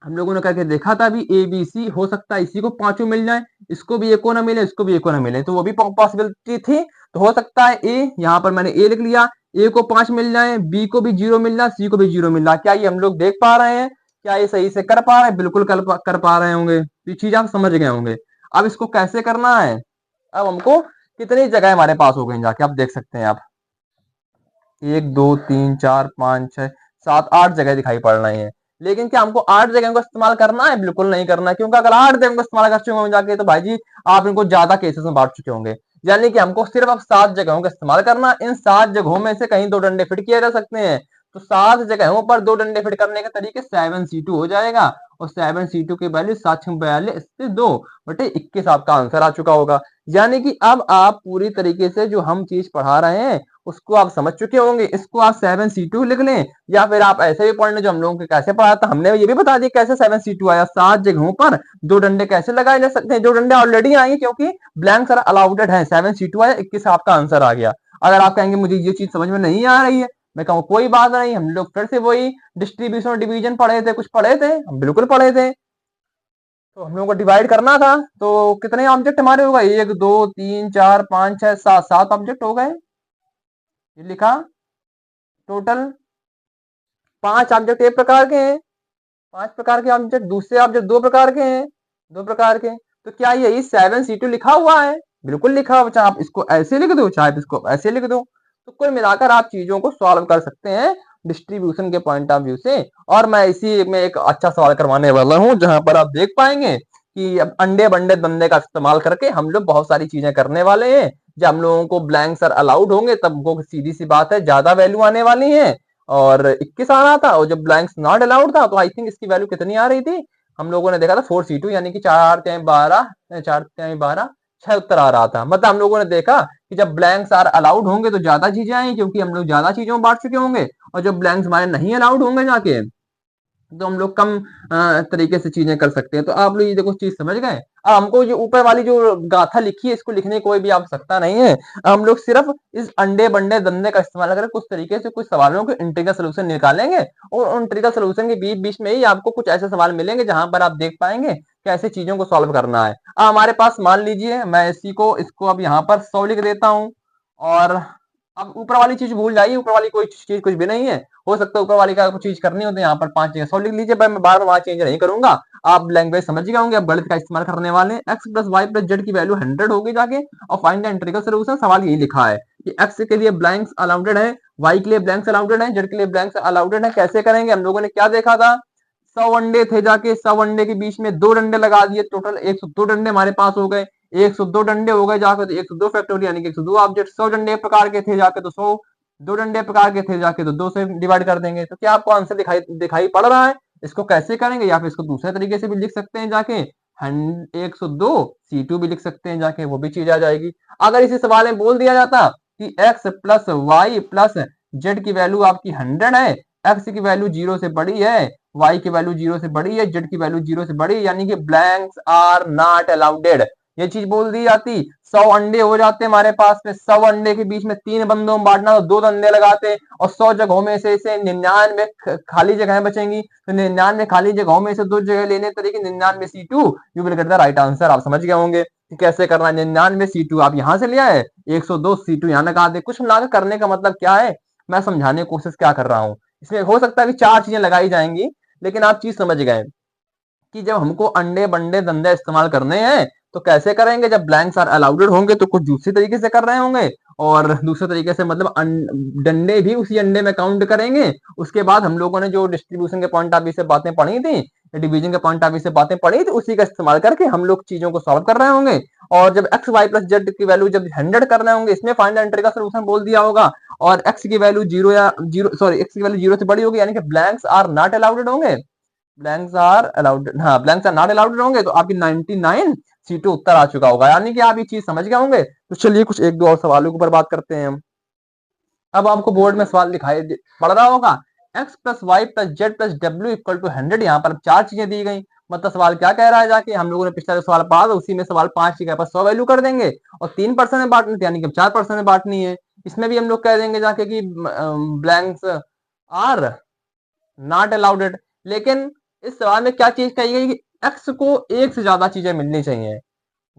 हम लोगों ने करके देखा था अभी ए बी सी, हो सकता है इसी को पांचों मिल जाए, इसको भी एको ना मिले, इसको भी एको ना मिले, तो वो भी पॉसिबिलिटी थी। तो हो सकता है ए, यहाँ पर मैंने ए लिख लिया, ए को 5 मिल जाए, बी को भी 0 मिल जाए, सी को भी 0 मिल रहा। क्या ये हम लोग देख पा रहे हैं? क्या ये सही से कर पा रहे हैं? बिल्कुल कर पा रहे होंगे, तो ये चीज आप समझ गए होंगे। अब इसको कैसे करना है? अब हमको कितनी जगह हमारे पास हो गई जाके आप देख सकते हैं आप, 1 2 3 4 5 6 7 8 जगह दिखाई पड़ रही हैं। लेकिन क्या हमको 8 जगहों का इस्तेमाल करना है? बिल्कुल नहीं करना है, क्योंकि अगर 8 जगहों का इस्तेमाल कर चुके होंगे जाके, तो भाई जी आप इनको ज्यादा केसेस में बांट चुके होंगे। यानी कि हमको सिर्फ अब 7 जगहों का इस्तेमाल करना है। इन 7 जगहों में से कहीं 2 डंडे फिट किए जा सकते हैं, तो 7 जगहों पर 2 डंडे फिट करने के तरीके 7C2 हो जाएगा। और 7C2 की वैल्यू 742 से 2/21 आपका आंसर आ चुका होगा। यानी कि अब आप पूरी तरीके से जो हम चीज पढ़ा रहे हैं उसको आप समझ चुके होंगे। इसको आप 7C2 लिख लें, या फिर आप ऐसे भी पढ़ लें जो हम लोगों को कैसे पढ़ा था। हमने ये भी बता दिया कैसे 7C2 आया, 7 जगहों पर 2 डंडे कैसे लगाए जा सकते हैं। 2 डंडे ऑलरेडी आएंगे क्योंकि ब्लैंक्स आर अलाउडेड है। 7C2 आया, 21 आपका आंसर आ गया। अगर आप कहेंगे मुझे ये चीज समझ में नहीं आ रही है, मैं कहूँ कोई बात नहीं, हम लोग फिर से वही डिस्ट्रीब्यूशन और डिवीजन पढ़े थे, कुछ पढ़े थे, हम बिल्कुल पढ़े थे। तो हम लोगों को डिवाइड करना था, तो कितने ऑब्जेक्ट हमारे हो गए? 1 2 3 4 5 6 7, 7 ऑब्जेक्ट हो गए। ये लिखा टोटल 5 ऑब्जेक्ट एक प्रकार के हैं, 5 प्रकार के ऑब्जेक्ट, दूसरे ऑब्जेक्ट 2 प्रकार के हैं, 2 प्रकार के। तो क्या यही 7C2 लिखा हुआ है? बिल्कुल लिखा हुआ, चाहे आप इसको ऐसे लिख दो, चाहे आप इसको ऐसे लिख दो। तो कुल मिलाकर आप चीजों को सॉल्व कर सकते हैं डिस्ट्रीब्यूशन के पॉइंट ऑफ व्यू से। और मैं इसी में एक अच्छा सवाल करवाने वाला हूं, जहां पर आप देख पाएंगे कि अब अंडे बंडे दंडे का इस्तेमाल करके हम लोग बहुत सारी चीजें करने वाले हैं। जब हम लोगों को ब्लैंक्स आर अलाउड होंगे तब वो सीधी सी बात है ज्यादा वैल्यू आने वाली है। और 21 आ रहा था, और जब ब्लैंक्स नॉट अलाउड था तो आई थिंक इसकी वैल्यू कितनी आ रही थी? हम लोगों ने देखा था 4C2, यानी कि 4×12 6 उत्तर आ रहा था। मतलब हम लोगों ने देखा कि जब ब्लैंक्स आर अलाउड होंगे तो ज्यादा चीजें आएंगी, क्योंकि हम लोग ज्यादा चीजों में बांट चुके होंगे। और जब ब्लैंक्स हमारे नहीं अलाउड होंगे जाके, तो हम लोग कम तरीके से चीजें कर सकते हैं। तो आप लोग ये देखो चीज समझ गए। अब हमको जो ऊपर वाली जो गाथा लिखी है इसको लिखने की कोई भी आवश्यकता नहीं है। हम लोग सिर्फ इस अंडे बंडे दंडे का इस्तेमाल करके कुछ तरीके से कुछ सवालों के इंटीग्रल सोल्यूशन निकालेंगे, और उन इंटीग्रल सोल्यूशन के बीच बीच में ही आपको कुछ ऐसे सवाल मिलेंगे जहां पर आप देख पाएंगे कैसे चीजों को सॉल्व करना है। अब हमारे पास मान लीजिए मैं इसी को इसको अब यहाँ पर 100 लिख देता हूँ। और अब ऊपर वाली चीज भूल जाइए, ऊपर वाली कोई चीज कुछ भी नहीं है। हो सकता है ऊपर वाली का कुछ चीज करनी हो तो यहाँ पर 5 जगह 100 लिख लीजिए, पर मैं बार बार वहां चेंज नहीं करूंगा। आप लैंग्वेज समझ गए होंगे, अब गणित का इस्तेमाल करने वाले हैं। X plus y plus z की वैल्यू 100 होगी जाके, और फाइंड द इंटीग्रल सोल्यूशन। सवाल यही लिखा है कि एक्स के लिए ब्लैंक्स अलाउडेड है, वाई के लिए ब्लैंक्स अलाउडेड है, जेड के लिए ब्लैंक्स अलाउडेड है। कैसे करेंगे? हम लोगों ने क्या देखा था? 100 अंडे थे जाके, 100 अंडे के बीच में 2 डंडे लगा दिए, टोटल 102 डंडे हमारे पास हो गए। 102 डंडे हो गए जाके तो 102 फैक्टोरियल, यानी कि 102 ऑब्जेक्ट। 100 डंडे प्रकार के थे जाके तो 100, 2 डंडे प्रकार के थे जाके तो 2 से डिवाइड कर देंगे। तो क्या आपको आंसर दिखाई दिखाई पड़ रहा है? इसको कैसे करेंगे? या फिर इसको दूसरे तरीके से भी लिख सकते हैं जाके, 102C2 भी लिख सकते हैं जाके, वो भी चीज आ जाएगी। अगर इसी सवाल में बोल दिया जाता कि x plus y plus z की वैल्यू आपकी 100 है, एक्स की वैल्यू 0 से बड़ी है, वाई की वैल्यू 0 से बड़ी है, जेड की वैल्यू 0 से बड़ी है, यानी कि ब्लैंक्स आर नॉट अलाउडेड, ये चीज बोल दी जाती। 100 अंडे हो जाते हमारे पास में, 100 अंडे के बीच में 3 बंदों में बांटना तो 2 डंडे लगाते, और 100 जगहों में से 99 खाली जगहें बचेंगी, तो 99 खाली जगहों में से 2 जगह लेने तरीके 99C2, you will get the right answer. आप समझ गए होंगे कि कैसे करना है। 99C2 आप यहां से ले आए, 102C2 यहाँ लगा दे। कुछ मिलाकर करने का मतलब क्या है, मैं समझाने की कोशिश क्या कर रहा हूँ। इसमें हो सकता है कि 4 चीजें लगाई जाएंगी, लेकिन आप चीज समझ गए कि जब हमको अंडे बंडे धंधे इस्तेमाल करने हैं तो कैसे करेंगे। जब ब्लैंक्स आर अलाउडेड होंगे तो कुछ दूसरी तरीके से कर रहे होंगे, और दूसरे तरीके से मतलब डंडे भी उसी अंडे में काउंट करेंगे। उसके बाद हम लोगों ने जो डिस्ट्रीब्यूशन के पॉइंट ऑफ व्यू से बातें पढ़ी थी, डिवीजन के पॉइंट ऑफ व्यू से बातें पढ़ी थी, उसी का इस्तेमाल करके हम लोग चीजों को सॉल्व कर रहे होंगे। और जब एक्स वाई प्लस जेड की वैल्यू जब 100 कर रहे होंगे, इसमें फाइंड एंट्री का सोल्यूशन बोल दिया होगा, और एक्स की वैल्यू 0 या 0 सॉरी एक्स की वैल्यू 0 से बड़ी होगी, यानी कि ब्लैंक्स आर नॉट अलाउडेड होंगे। ब्लैंक्स आर अलाउड, हाँ ब्लैंक्स आर नॉट अलाउड होंगे, तो आपकी 99C2 उत्तर आ चुका होगा, यानी कि आप ये चीज समझ गए होंगे। तो चलिए कुछ एक दो और सवालों के ऊपर बात करते हैं हम। अब आपको बोर्ड में सवाल दिखाई पड़ रहा होगा, x plus y plus z plus डब्ल्यू इक्वल टू 100। यहाँ पर 4 चीजें दी गई। मतलब सवाल क्या कह रहा है जाके, हम लोगों ने पिछला जो सवाल पढ़ा था उसी में सवाल 5 की जगह पर 100 वैल्यू कर देंगे, और 3% में बांटनी थी, यानी कि 4% में बांटनी है। इसमें भी हम लोग कह देंगे जाके कि ब्लैंक्स आर नॉट अलाउडेड। लेकिन इस सवाल में क्या चीज कही गई कि एक्स को एक से ज्यादा चीजें मिलनी चाहिए,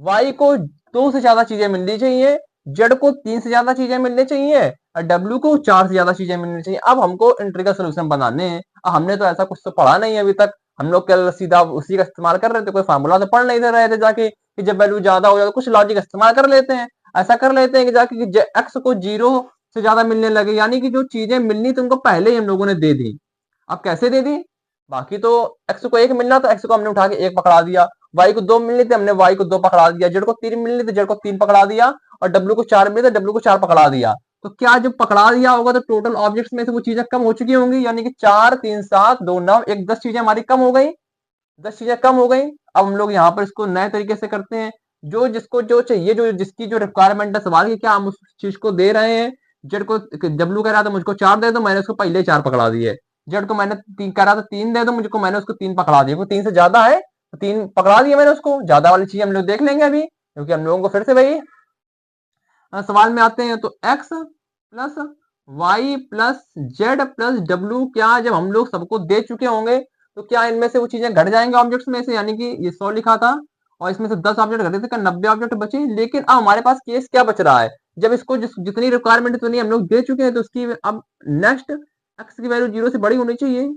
वाई को दो से ज्यादा चीजें मिलनी चाहिए, जेड को तीन से ज्यादा चीजें मिलनी चाहिए और डब्ल्यू को चार से ज्यादा चीजें मिलनी चाहिए। अब हमको इंटीग्रल सोल्यूशन बनाने हैं। अब हमने तो ऐसा कुछ तो पढ़ा नहीं है अभी तक, हम लोग कल सीधा उसी का इस्तेमाल कर रहे थे, कोई फार्मूला तो पढ़ नहीं दे रहे थे जाके कि जब वैल्यू ज्यादा हो जाए तो कुछ लॉजिक इस्तेमाल कर लेते हैं। ऐसा कर लेते हैं कि जाके कि एक्स को जीरो से ज्यादा मिलने लगे, यानी कि जो चीजें मिलनी तुमको पहले ही हम लोगों ने दे दी। अब कैसे दे दी, बाकी तो एक्स को एक मिलना तो एक्स को हमने उठा के एक पकड़ा दिया, वाई को दो मिलनी थी हमने वाई को दो पकड़ा दिया, जेड को तीन मिलनी थी जेड को तीन पकड़ा दिया और डब्ल्यू को चार मिले थे डब्ल्यू को चार पकड़ा दिया। तो क्या जब पकड़ा दिया होगा तो टोटल ऑब्जेक्ट्स में से वो चीजें कम हो चुकी होंगी, यानी कि चार तीन सात दो नौ एक 10 चीजें हमारी कम हो गई, 10 चीजें कम हो गई। अब हम लोग यहाँ पर इसको नए तरीके से करते हैं, जो जिसको जो चाहिए, जो जिसकी जो रिक्वायरमेंट है सवाल की, क्या हम उस चीज को दे रहे हैं। जेड को डब्ल्यू कह रहा था मुझको चार दे दो, मैंने उसको पहले चार पकड़ा दिए। जेड को मैंने तीन कह रहा था तीन दे दो मुझको, मैंने उसको तीन पकड़ा दिए, वो तीन से ज्यादा है तो तीन पकड़ा दिया मैंने उसको। ज्यादा वाली चीज हम लोग देख लेंगे अभी, क्योंकि हम लोगों को फिर से वही सवाल में आते हैं। तो x plus y plus z plus डब्ल्यू, क्या जब हम लोग सबको दे चुके होंगे तो क्या इनमें से वो चीजें घट जाएंगे ऑब्जेक्ट्स में से, यानी कि ये 100 लिखा था और इसमें से 10 ऑब्जेक्ट घटे थे, क्या 90 ऑब्जेक्ट बचे। लेकिन अब हमारे पास केस क्या बच रहा है, जब इसको जितनी रिक्वायरमेंट उतनी हम लोग दे चुके हैं तो उसकी अब नेक्स्ट एक्स की वैल्यू जीरो से बड़ी होनी चाहिए,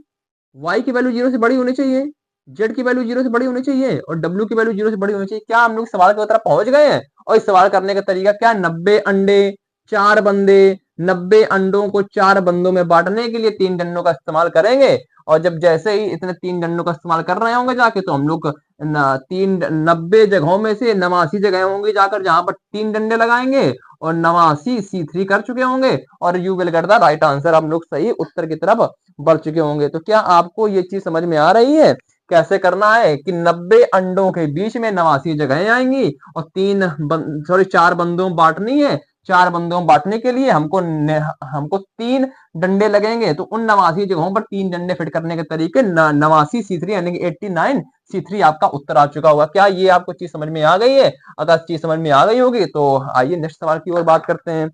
वाई की वैल्यू जीरो से बड़ी होनी चाहिए, जेड की वैल्यू जीरो से बड़ी होनी चाहिए और डब्ल्यू की वैल्यू जीरो से बड़ी होनी चाहिए। क्या हम लोग सवाल की तरफ पहुंच गए हैं। और इस सवाल करने का तरीका क्या, 90 अंडे चार बंदे, 90 अंडों को चार बंदों में बांटने के लिए तीन डंडों का इस्तेमाल करेंगे। और जब जैसे ही इतने तीन डंडों का इस्तेमाल कर रहे होंगे जाके, तो हम लोग तीन 90 जगहों में से 89 जगह होंगी जाकर जहां पर तीन डंडे लगाएंगे और 89 C3 कर चुके होंगे और you will get the right answer, हम लोग सही उत्तर की तरफ बढ़ चुके होंगे। तो क्या आपको ये चीज समझ में आ रही है कैसे करना है कि 90 अंडों के बीच में 89 जगहें आएंगी और चार बंदों में बांटनी है। चार बंदों में बांटने के लिए हमको तीन डंडे लगेंगे, तो उन 89 जगहों पर तीन डंडे फिट करने के तरीके 89 C3 यानी कि 89 C3 आपका उत्तर आ चुका होगा। क्या ये आपको चीज समझ में आ गई है। अगर चीज समझ में आ गई होगी तो आइए नेक्स्ट सवाल की ओर बात करते हैं।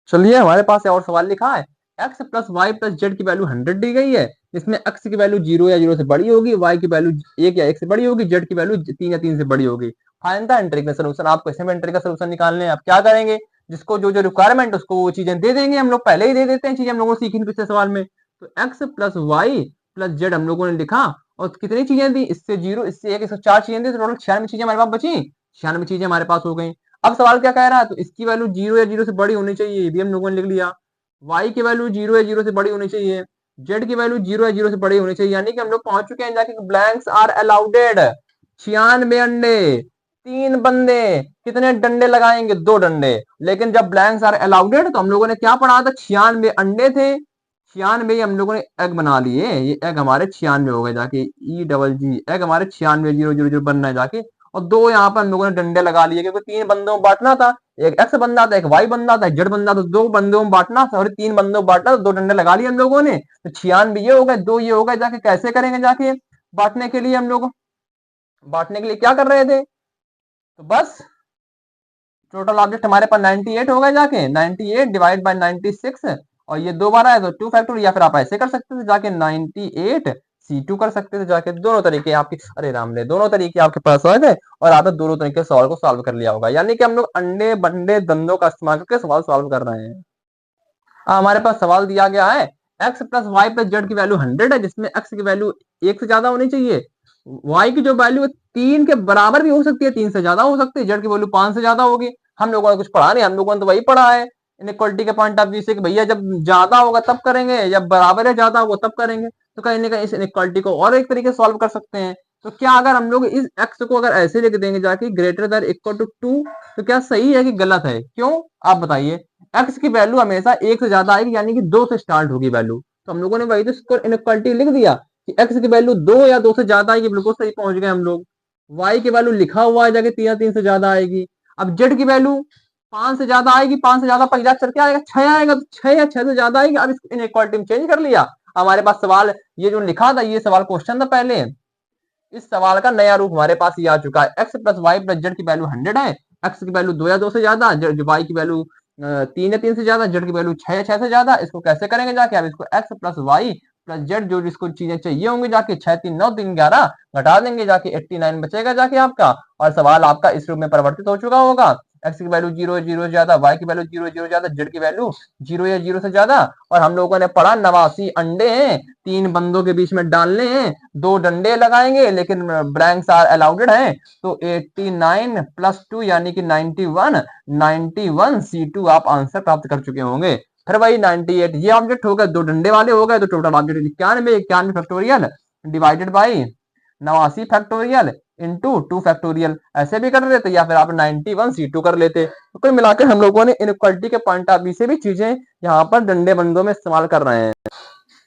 चलिए हमारे पास और सवाल लिखा है, x plus y plus z की वैल्यू 100 दी गई है, जिसमें एक्स की वैल्यू जीरो या जीरो से बड़ी होगी, वाई की वैल्यू एक या एक से बड़ी होगी, जेड की वैल्यू तीन या तीन से बड़ी होगी। Find the integral solution. आपको इसमें इंटीग्रल का सोल्यूशन निकालने हैं। आप क्या करेंगे, जिसको जो जो रिक्वायरमेंट उसको वो चीजें दे देंगे, हम लोग पहले ही दे देते हैं चीजें, हम लोगों ने सीखी पिछले सवाल में। तो x plus y plus z हम लोगों ने लिखा और कितनी चीजें दी, इससे जीरो इससे एक इससे चार चीजें दी, तो टोटल 96 चीजें हमारे पास बची, 96 चीजें हमारे पास हो गई। अब सवाल क्या कह रहा है, तो इसकी वैल्यू जीरो या जीरो से बड़ी होनी चाहिए, ये भी हम लोगों ने लिख लिया। वाई की वैल्यू जीरो या जीरो से बड़ी होनी चाहिए, जेड की वैल्यू जीरो या जीरो से बड़ी होनी चाहिए, यानी कि हम लोग पहुंच चुके हैं जाके ब्लैंक्स आर अलाउडेड। 96 अंडे, तीन बंदे, कितने डंडे लगाएंगे, दो डंडे। लेकिन जब ब्लैंक्स आर अलाउडेड तो हम लोगों ने क्या पढ़ा था, 96 अंडे थे, 96 हम लोगों ने एग बना लिए, ये एग हमारे 96 हो गए जाके, E एग हमारे 96 जीरो जीरो जीरो बन रहे हैं जाके। और दो यहाँ पर हम लोगों ने डंडे लगा लिए, क्योंकि तीन बंदों में बांटना था, एक एक्स बंदा था एक वाई बंदा था एक जेड बंदा था, तो दो बंदों में बांटना था और तीन बंदों में बांटना, तो दो डंडे लगा लिए हम लोगों ने। तो 96 ये हो गए, दो ये हो गए, जाके कैसे करेंगे जाके बांटने के लिए, हम लोग बांटने के लिए क्या कर रहे थे, तो बस टोटल ऑब्जेक्ट हमारे पास 98 हो गए जाके, 98 डिवाइड बाय 96 और ये दो बार आए तो 2 फैक्टर, या फिर आप ऐसे कर सकते थे जाके 98 C2 कर सकते थे जाके। दोनों तरीके आपके, अरे राम ने दोनों तरीके आपके पास आ गए और आपने दोनों तरीके सवाल को सॉल्व कर लिया होगा, यानी कि हम लोग अंडे बंडे दंदों का इस्तेमाल करके सवाल सॉल्व कर रहे हैं। हमारे पास सवाल दिया गया है, x plus y plus z की वैल्यू 100 है, जिसमें एक्स की वैल्यू एक से ज्यादा होनी चाहिए, वाई की जो वैल्यू है तीन के बराबर भी हो सकती है, तीन से ज्यादा हो सकती है, जेड की वैल्यू 5 से ज्यादा होगी। हम लोगों ने कुछ पढ़ा नहीं, हम लोगों ने तो वही पढ़ा है इनइक्वालिटी के पॉइंट ऑफ व्यू से कि भैया जब ज्यादा होगा तब करेंगे, जब बराबर है ज्यादा होगा तब करेंगे। तो कहीं ना कहीं इस इनइक्वालिटी को और एक तरीके से सॉल्व कर सकते हैं। तो क्या अगर हम लोग इस एक्स को अगर ऐसे लिख देंगे जाके ग्रेटर देन इक्वल टू 2, तो क्या सही है कि गलत है, क्यों आप बताइए। एक्स की वैल्यू हमेशा एक से ज्यादा आएगी, यानी कि दो से स्टार्ट होगी वैल्यू, तो हम लोगों ने वही तो इनइक्वालिटी लिख दिया कि एक्स की वैल्यू दो या दो से ज्यादा आएगी, बिल्कुल सही पहुंच गए हम लोग। वाई की वैल्यू लिखा हुआ है जाके तीन या तीन से ज्यादा आएगी। अब जेड की वैल्यू पांच से ज्यादा आएगी, पांच से ज्यादा पहला अक्षर क्या आएगा, छह आएगा, तो छह या छह से ज्यादा आएगी। अब इस इनइक्वालिटी में चेंज कर लिया, हमारे पास सवाल ये जो लिखा था ये सवाल क्वेश्चन था पहले, इस सवाल का नया रूप हमारे पास ये आ चुका है। X plus y plus z की वैल्यू 100 है, एक्स की वैल्यू दो या दो से ज्यादा, वाई की वैल्यू तीन या तीन से ज्यादा, जेड की वैल्यू छह या छह से ज्यादा। इसको कैसे करेंगे जाके, अब इसको x plus y plus z, जो जिसको चीजें चाहिए होंगी जाके 6 3 9 3 11 घटा देंगे जाके 89 बचेगा जाके आपका, और सवाल आपका इस रूप में परिवर्तित हो चुका होगा। एक्स की वैल्यू 0 0 ज्यादा, वाई की वैल्यू 0 0 ज्यादा, जेड की वैल्यू 0 या 0 से ज्यादा। और हम लोगों ने पढ़ा 89 अंडे हैं, 3 बंदों के बीच में डालने हैं, 2 डंडे लगाएंगे लेकिन ब्लैंक्स आर अलाउडेड हैं, तो 89 प्लस 2 यानी कि 91, 91 C2 आप आंसर प्राप्त कर चुके होंगे। फिर वही 98 ये ऑब्जेक्ट हो गए, 2 डंडे वाले हो गए, तो total object 91, 91 factorial divided by 89 factorial into 2 factorial, ऐसे भी कर लेते या फिर आप 91 C2 कर लेते। तो कुल मिलाकर हम लोगों ने इनइक्वालिटी के पॉइंट ऑफ व्यू से भी चीजें यहाँ पर डंडे बंदों में इस्तेमाल कर रहे हैं।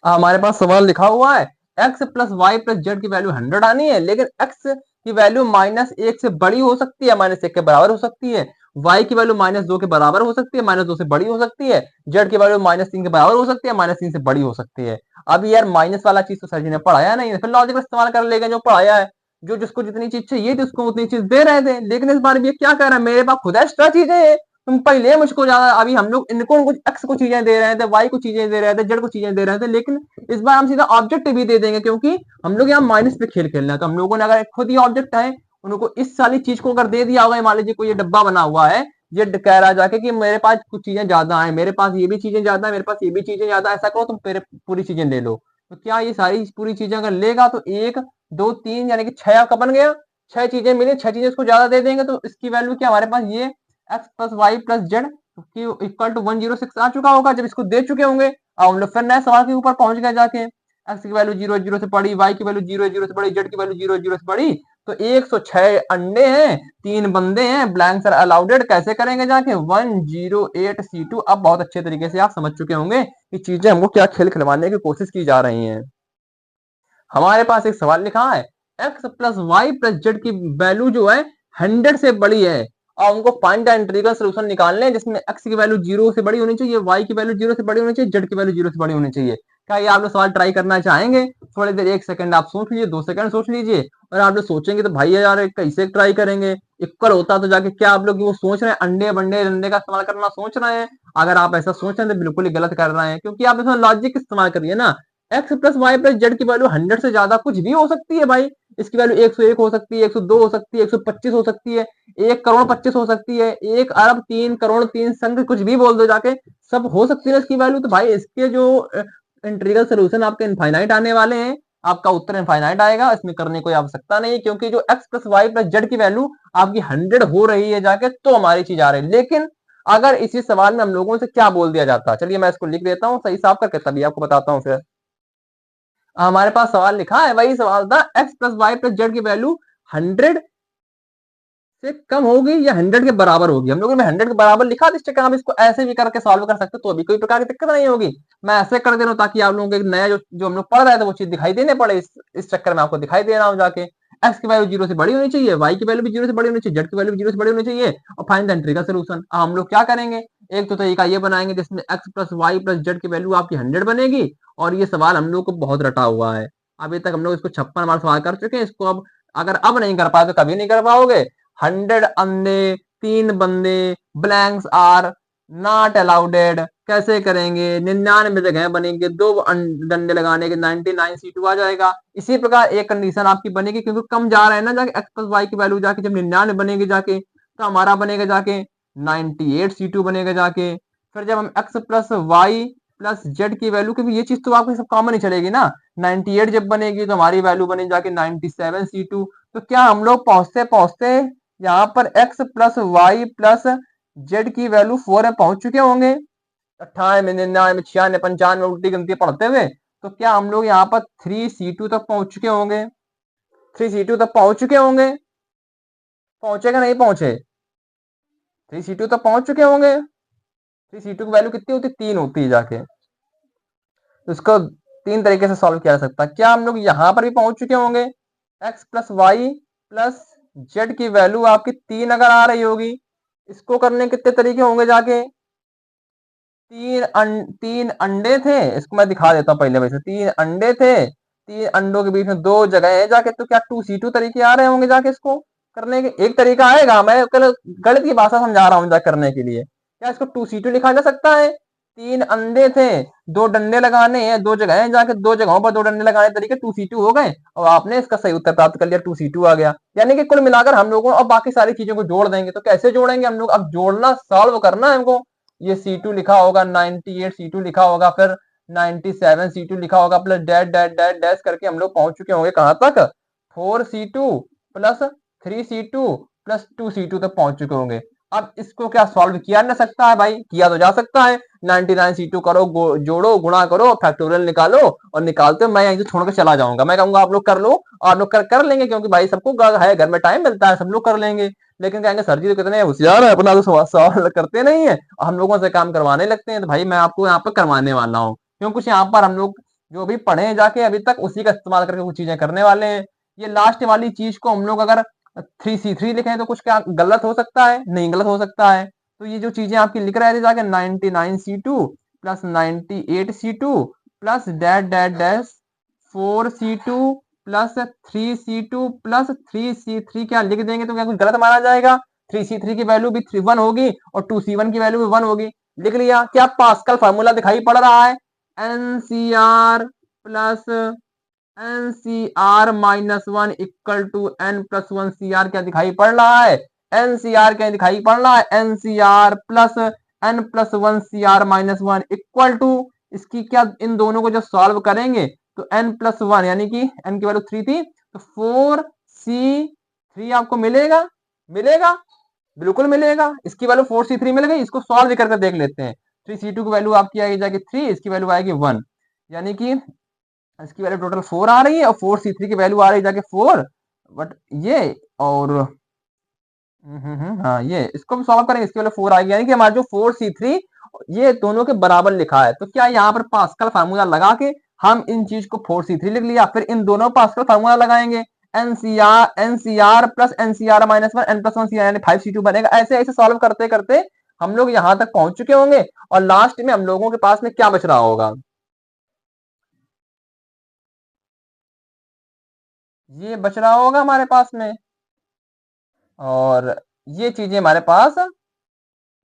हमारे पास सवाल लिखा हुआ है x plus y plus z की वैल्यू 100 आनी है, लेकिन x की वैल्यू -1 से बड़ी हो सकती है, -1 के बराबर हो सकती है, y की वैल्यू -2 के बराबर हो सकती है, -2 से बड़ी हो सकती है, z की वैल्यू -3 के बराबर हो सकती है, -3 से बड़ी हो सकती है। अब यार माइनस वाला चीज तो सर जी ने पढ़ाया नहीं है, फिर लॉजिक का इस्तेमाल कर लेगा जो पढ़ाया है, जो जिसको जितनी चीज चाहिए थी उसको उतनी चीज दे रहे थे, लेकिन इस बार भी क्या कह रहा है, मेरे पास खुद एक्स्ट्रा चीजें हैं, तुम पहले मुझको ज्यादा, अभी हम लोग इनको कुछ एक्स को चीजें दे रहे थे, वाई को चीजें दे रहे थे, जेड को चीजें दे रहे थे, लेकिन इस बार हम सीधा ऑब्जेक्ट भी दे देंगे, क्योंकि हम लोग यहाँ माइनस पे खेल खेलना है। तो हम लोगों ने अगर खुद ही ऑब्जेक्ट है, उनको इस सारी चीज को अगर दे दिया होगा, मान लीजिए कोई ये डब्बा बना हुआ है, ये कह रहा है जाके कि मेरे पास कुछ चीजें ज्यादा है, मेरे पास ये भी चीजें ज्यादा है, मेरे पास ये भी चीजें ज्यादा, ऐसा करो तुम पूरी चीजें ले लो। तो क्या ये सारी पूरी चीजें अगर लेगा तो 1 2 3 यानी कि 6 आपका बन गया, 6 चीजें मिली, 6 चीजें इसको ज्यादा दे देंगे, तो इसकी वैल्यू क्या हमारे पास ये x plus y plus z की इक्वल टू 106 आ चुका होगा। जब इसको दे चुके होंगे, अब हम लोग फिर नए सवाल के ऊपर पहुंच गए जाके, एक्स की वैल्यू 0 0 से बड़ी, वाई की वैल्यू 0 0 से बड़ी, जेड की वैल्यू 0 0 से बड़ी, तो 106 अंडे हैं, 3 बंदे हैं, ब्लैंक्स आर अलाउडेड, कैसे करेंगे जाके 108 C2। अब बहुत अच्छे तरीके से आप समझ चुके होंगे कि चीजें हमको क्या खेल खिलवाने की कोशिश की जा रही हैं। हमारे पास एक सवाल लिखा है x plus y plus z की वैल्यू जो है 100 से बड़ी है, और हमको फाइंड द इंटीग्रल सॉल्यूशन निकालने हैं जिसमें एक्स की वैल्यू 0 से बड़ी होनी चाहिए, वाई की वैल्यू 0 से बड़ी होनी चाहिए, जेड की वैल्यू 0 से बड़ी होनी चाहिए। क्या ये आप लोग सवाल ट्राई करना चाहेंगे? थोड़ी देर 1 सेकंड आप सोच लीजिए, 2 सेकंड सोच लीजिए, और आप लोग सोचेंगे तो भाई यार कैसे ट्राई करेंगे, इक्वल होता तो जाके क्या आप लोग वो सोच रहे हैं अंडे बंडे डंडे का इस्तेमाल करना सोच रहे हैं? अगर आप ऐसा सोच रहे हैं तो बिल्कुल ही गलत कर रहे हैं, क्योंकि आप इसमें लॉजिक इस्तेमाल करिए ना। X plus y plus z की वैल्यू 100 से ज्यादा कुछ भी हो सकती है भाई, इसकी वैल्यू 101 हो सकती है, 102 हो सकती है, 125 हो सकती है, 1 करोड़ 25 हो सकती है, 1 अरब 3 करोड़ 3 संघ, कुछ भी बोल दो जाके, सब हो सकती है इसकी वैल्यू। तो भाई इसके जो इंटीग्रल सोल्यूशन आपके इनफाइनाइट आने वाले हैं, आपका उत्तर इनफाइनाइट आएगा, इसमें करने कोई आवश्यकता नहीं है, क्योंकि जो x plus y plus z की वैल्यू आपकी 100 हो रही है जाके, तो हमारी चीज आ रही है। लेकिन अगर इसी सवाल में हम लोगों से क्या बोल दिया जाता, चलिए मैं इसको लिख देता हूँ सही साफ करके, तभी आपको बताता हूँ। फिर हमारे पास सवाल लिखा है, वही सवाल था x plus y plus z की वैल्यू 100 से कम होगी या 100 के बराबर होगी। हम लोगों ने 100 के बराबर लिखा, इस चक्कर हम इसको ऐसे भी करके सॉल्व कर सकते, तो अभी कोई प्रकार की दिक्कत नहीं होगी। मैं ऐसे कर दे रहा हूँ ताकि आप लोगों को एक नया जो हम लोग पढ़ रहे थे वो चीज दिखाई देने पड़े, इस चक्कर में आपको दिखाई दे रहा हूँ जाके। एक्स की वैल्यू 0 से बड़ी होनी चाहिए, वाई की वैल्यू भी 0 से बड़ी होनी चाहिए, जेड की वैल्यू भी 0 से बड़ी होनी चाहिए, और फाइंड द इंटीग्रल सॉल्यूशन। अब हम लोग क्या करेंगे, एक तो तरीका ये बनाएंगे जिसमें x plus y plus z की वैल्यू आपकी 100 बनेगी, और ये सवाल हम लोग को बहुत रटा हुआ है, अभी तक हम लोग इसको 56 बार सवाल कर चुके हैं, इसको अब अगर अब नहीं कर पाए तो कभी नहीं कर पाओगे। 100 अंडे, 3 बंदे, ब्लैंक्स आर नॉट अलाउडेड, कैसे करेंगे, 99 जगह बनेंगे, 2 डंडे लगाने के 99 C2 आ जाएगा। इसी प्रकार एक कंडीशन आपकी बनेगी, क्योंकि कम जा रहा है ना जाके एक्स प्लस वाई की वैल्यू जाके, जब 99 बनेगी जाके तो हमारा बनेगा जाके 98 C2 बनेगा जाके। फिर जब हम x plus y plus z की वैल्यू, क्योंकि ये चीज तो आपको सब कॉमन ही चलेगी ना, 98 जब बनेगी तो हमारी वैल्यू बनेगी जाके 97 C2। तो क्या हम लोग पहुंचते पहुंचते यहाँ पर x plus y plus z की वैल्यू 4 में पहुंच चुके होंगे, 98 99 96 95 उल्टी गिनती पढ़ते हुए। तो क्या हम लोग यहाँ पर 3C2 तक पहुंच चुके होंगे, 3C2 तक पहुंच चुके होंगे, पहुंचे कि नहीं पहुंचे, 3C2 तक पहुंच चुके होंगे। 3C2 की वैल्यू कितनी होती है, 3 होती है जाके। तो इसको 3 तरीके से सॉल्व किया जा सकता है। क्या हम लोग यहाँ पर भी पहुंच चुके होंगे, x plus y plus z की वैल्यू आपकी 3 अगर आ रही होगी, इसको करने के कितने तरीके होंगे जाके, 3 अंडे थे, इसको मैं दिखा देता हूँ पहले वैसे, 3 अंडे थे, 3 अंडों के बीच में 2 जगह है जाके, तो क्या 2C2 तरीके आ रहे होंगे जाके इसको करने के। एक तरीका आएगा, मैं कल गणित की भाषा समझा रहा हूँ जाके करने के लिए, क्या इसको 2C2 लिखा जा सकता है, 3 अंडे थे, 2 डंडे लगाने हैं, 2 जगह हैं, जाके 2 जगहों पर 2 डंडे लगाने तरीके 2C2 हो गए और आपने इसका सही उत्तर प्राप्त कर लिया, 2C2 आ गया। यानी कि कुल मिलाकर हम लोगों अब बाकी सारी चीजों को जोड़ देंगे। तो कैसे जोड़ेंगे हम लोग? अब जोड़ना, सॉल्व करना है हमको। ये C2 लिखा होगा, 98 C2 लिखा होगा, फिर 97 C2 लिखा होगा, plus dash dash dash dash करके हम लोग पहुंच चुके होंगे कहां तक? 4C2 plus 3C2 plus 2C2 तक पहुंच चुके होंगे। अब इसको क्या सॉल्व किया जा सकता है भाई? किया तो जा सकता है। 99 C2 करो, जोड़ो, गुणा करो, फैक्टोरियल निकालो और निकालते हो मैं यहीं से छोड़ के चला जाऊंगा। मैं कहूंगा आप लोग कर लो और आप लोग कर लेंगे, क्योंकि भाई सबको है, घर में टाइम मिलता है, सब लोग कर लेंगे। लेकिन कहेंगे सर जी तो कितने होशियार है, अपना तो सवाल करते नहीं है, हम लोगों से काम करवाने लगते हैं। तो भाई मैं आपको यहाँ पर करवाने वाला हूँ, क्यों कुछ यहाँ पर हम लोग जो भी पढ़े हैं जाके अभी तक उसी का इस्तेमाल करके कुछ चीजें करने वाले हैं। ये लास्ट वाली चीज को हम लोग अगर 3C3 लिखें तो कुछ क्या गलत हो सकता है? नहीं गलत हो सकता है। तो ये जो चीजें आपकी लिख रहे थे जाके 99C2 plus 98C2 plus dash dash dash 4C2 plus 3C2 plus 3C3 क्या लिख देंगे तो क्या कुछ गलत माना जाएगा? 3C3 की वैल्यू भी 1 होगी और 2C1 की वैल्यू भी 1 होगी। लिख लिया। क्या पास्कल फार्मूला दिखाई पड़ रहा है? NCR plus NCR -1 equal to N+1 CR क्या दिखाई पड़ रहा है? NCR क्या दिखाई पड़ रहा है? NCR plus N+1 CR -1 equal to, इसकी क्या इन दोनों को जब सॉल्व करेंगे तो N+1 यानी कि N की वैल्यू 3 थी तो 4C3 आपको मिलेगा। मिलेगा, बिल्कुल मिलेगा। इसकी वैल्यू 4C3 मिल गई। इसको सॉल्व करके देख लेते हैं। 3C2 की वैल्यू आपकी आएगी जाके 3, इसकी वैल्यू आएगी 1, यानी कि इसकी वैल्यू टोटल 4 आ रही है और 4C3 की वैल्यू आ रही है जाके 4। बट ये और हाँ, ये इसको भी सॉल्व करेंगे, इसकी वैल्यू 4 आएगी, यानी कि हमारा जो 4C3 ये दोनों के बराबर लिखा है। तो क्या यहाँ पर पास्कल फार्मूला लगा के हम इन चीज को 4C3 लिख लिया, फिर इन दोनों पास्कल फार्मूला लगाएंगे। NCR plus NCR -1 N+1 CR यानी 5C2 बनेगा। ऐसे ऐसे सॉल्व करते करते हम लोग यहाँ तक पहुंच चुके होंगे और लास्ट में हम लोगों के पास में क्या बच रहा होगा? ये बच रहा होगा हमारे पास में और ये चीजें हमारे पास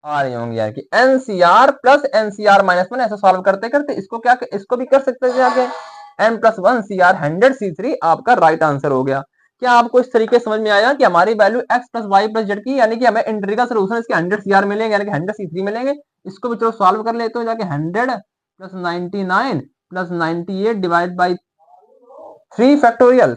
आ रही होंगी यार कि NCR प्लस NCR -1 ऐसे सॉल्व करते करते इसको क्या, इसको भी कर सकते हैं आगे। N+1 CR 100C3 आपका राइट आंसर हो गया। क्या आपको इस तरीके समझ में आया कि हमारी value x plus y plus z की, यानी कि हमें इंटीग्रल सोल्यूशन इसके 100 CR मिलेंगे, यानी कि 100C3 मिलेंगे। इसको भी चलो सॉल्व कर लेते हो जाके 100 plus 99 plus 98 divide by 3 factorial.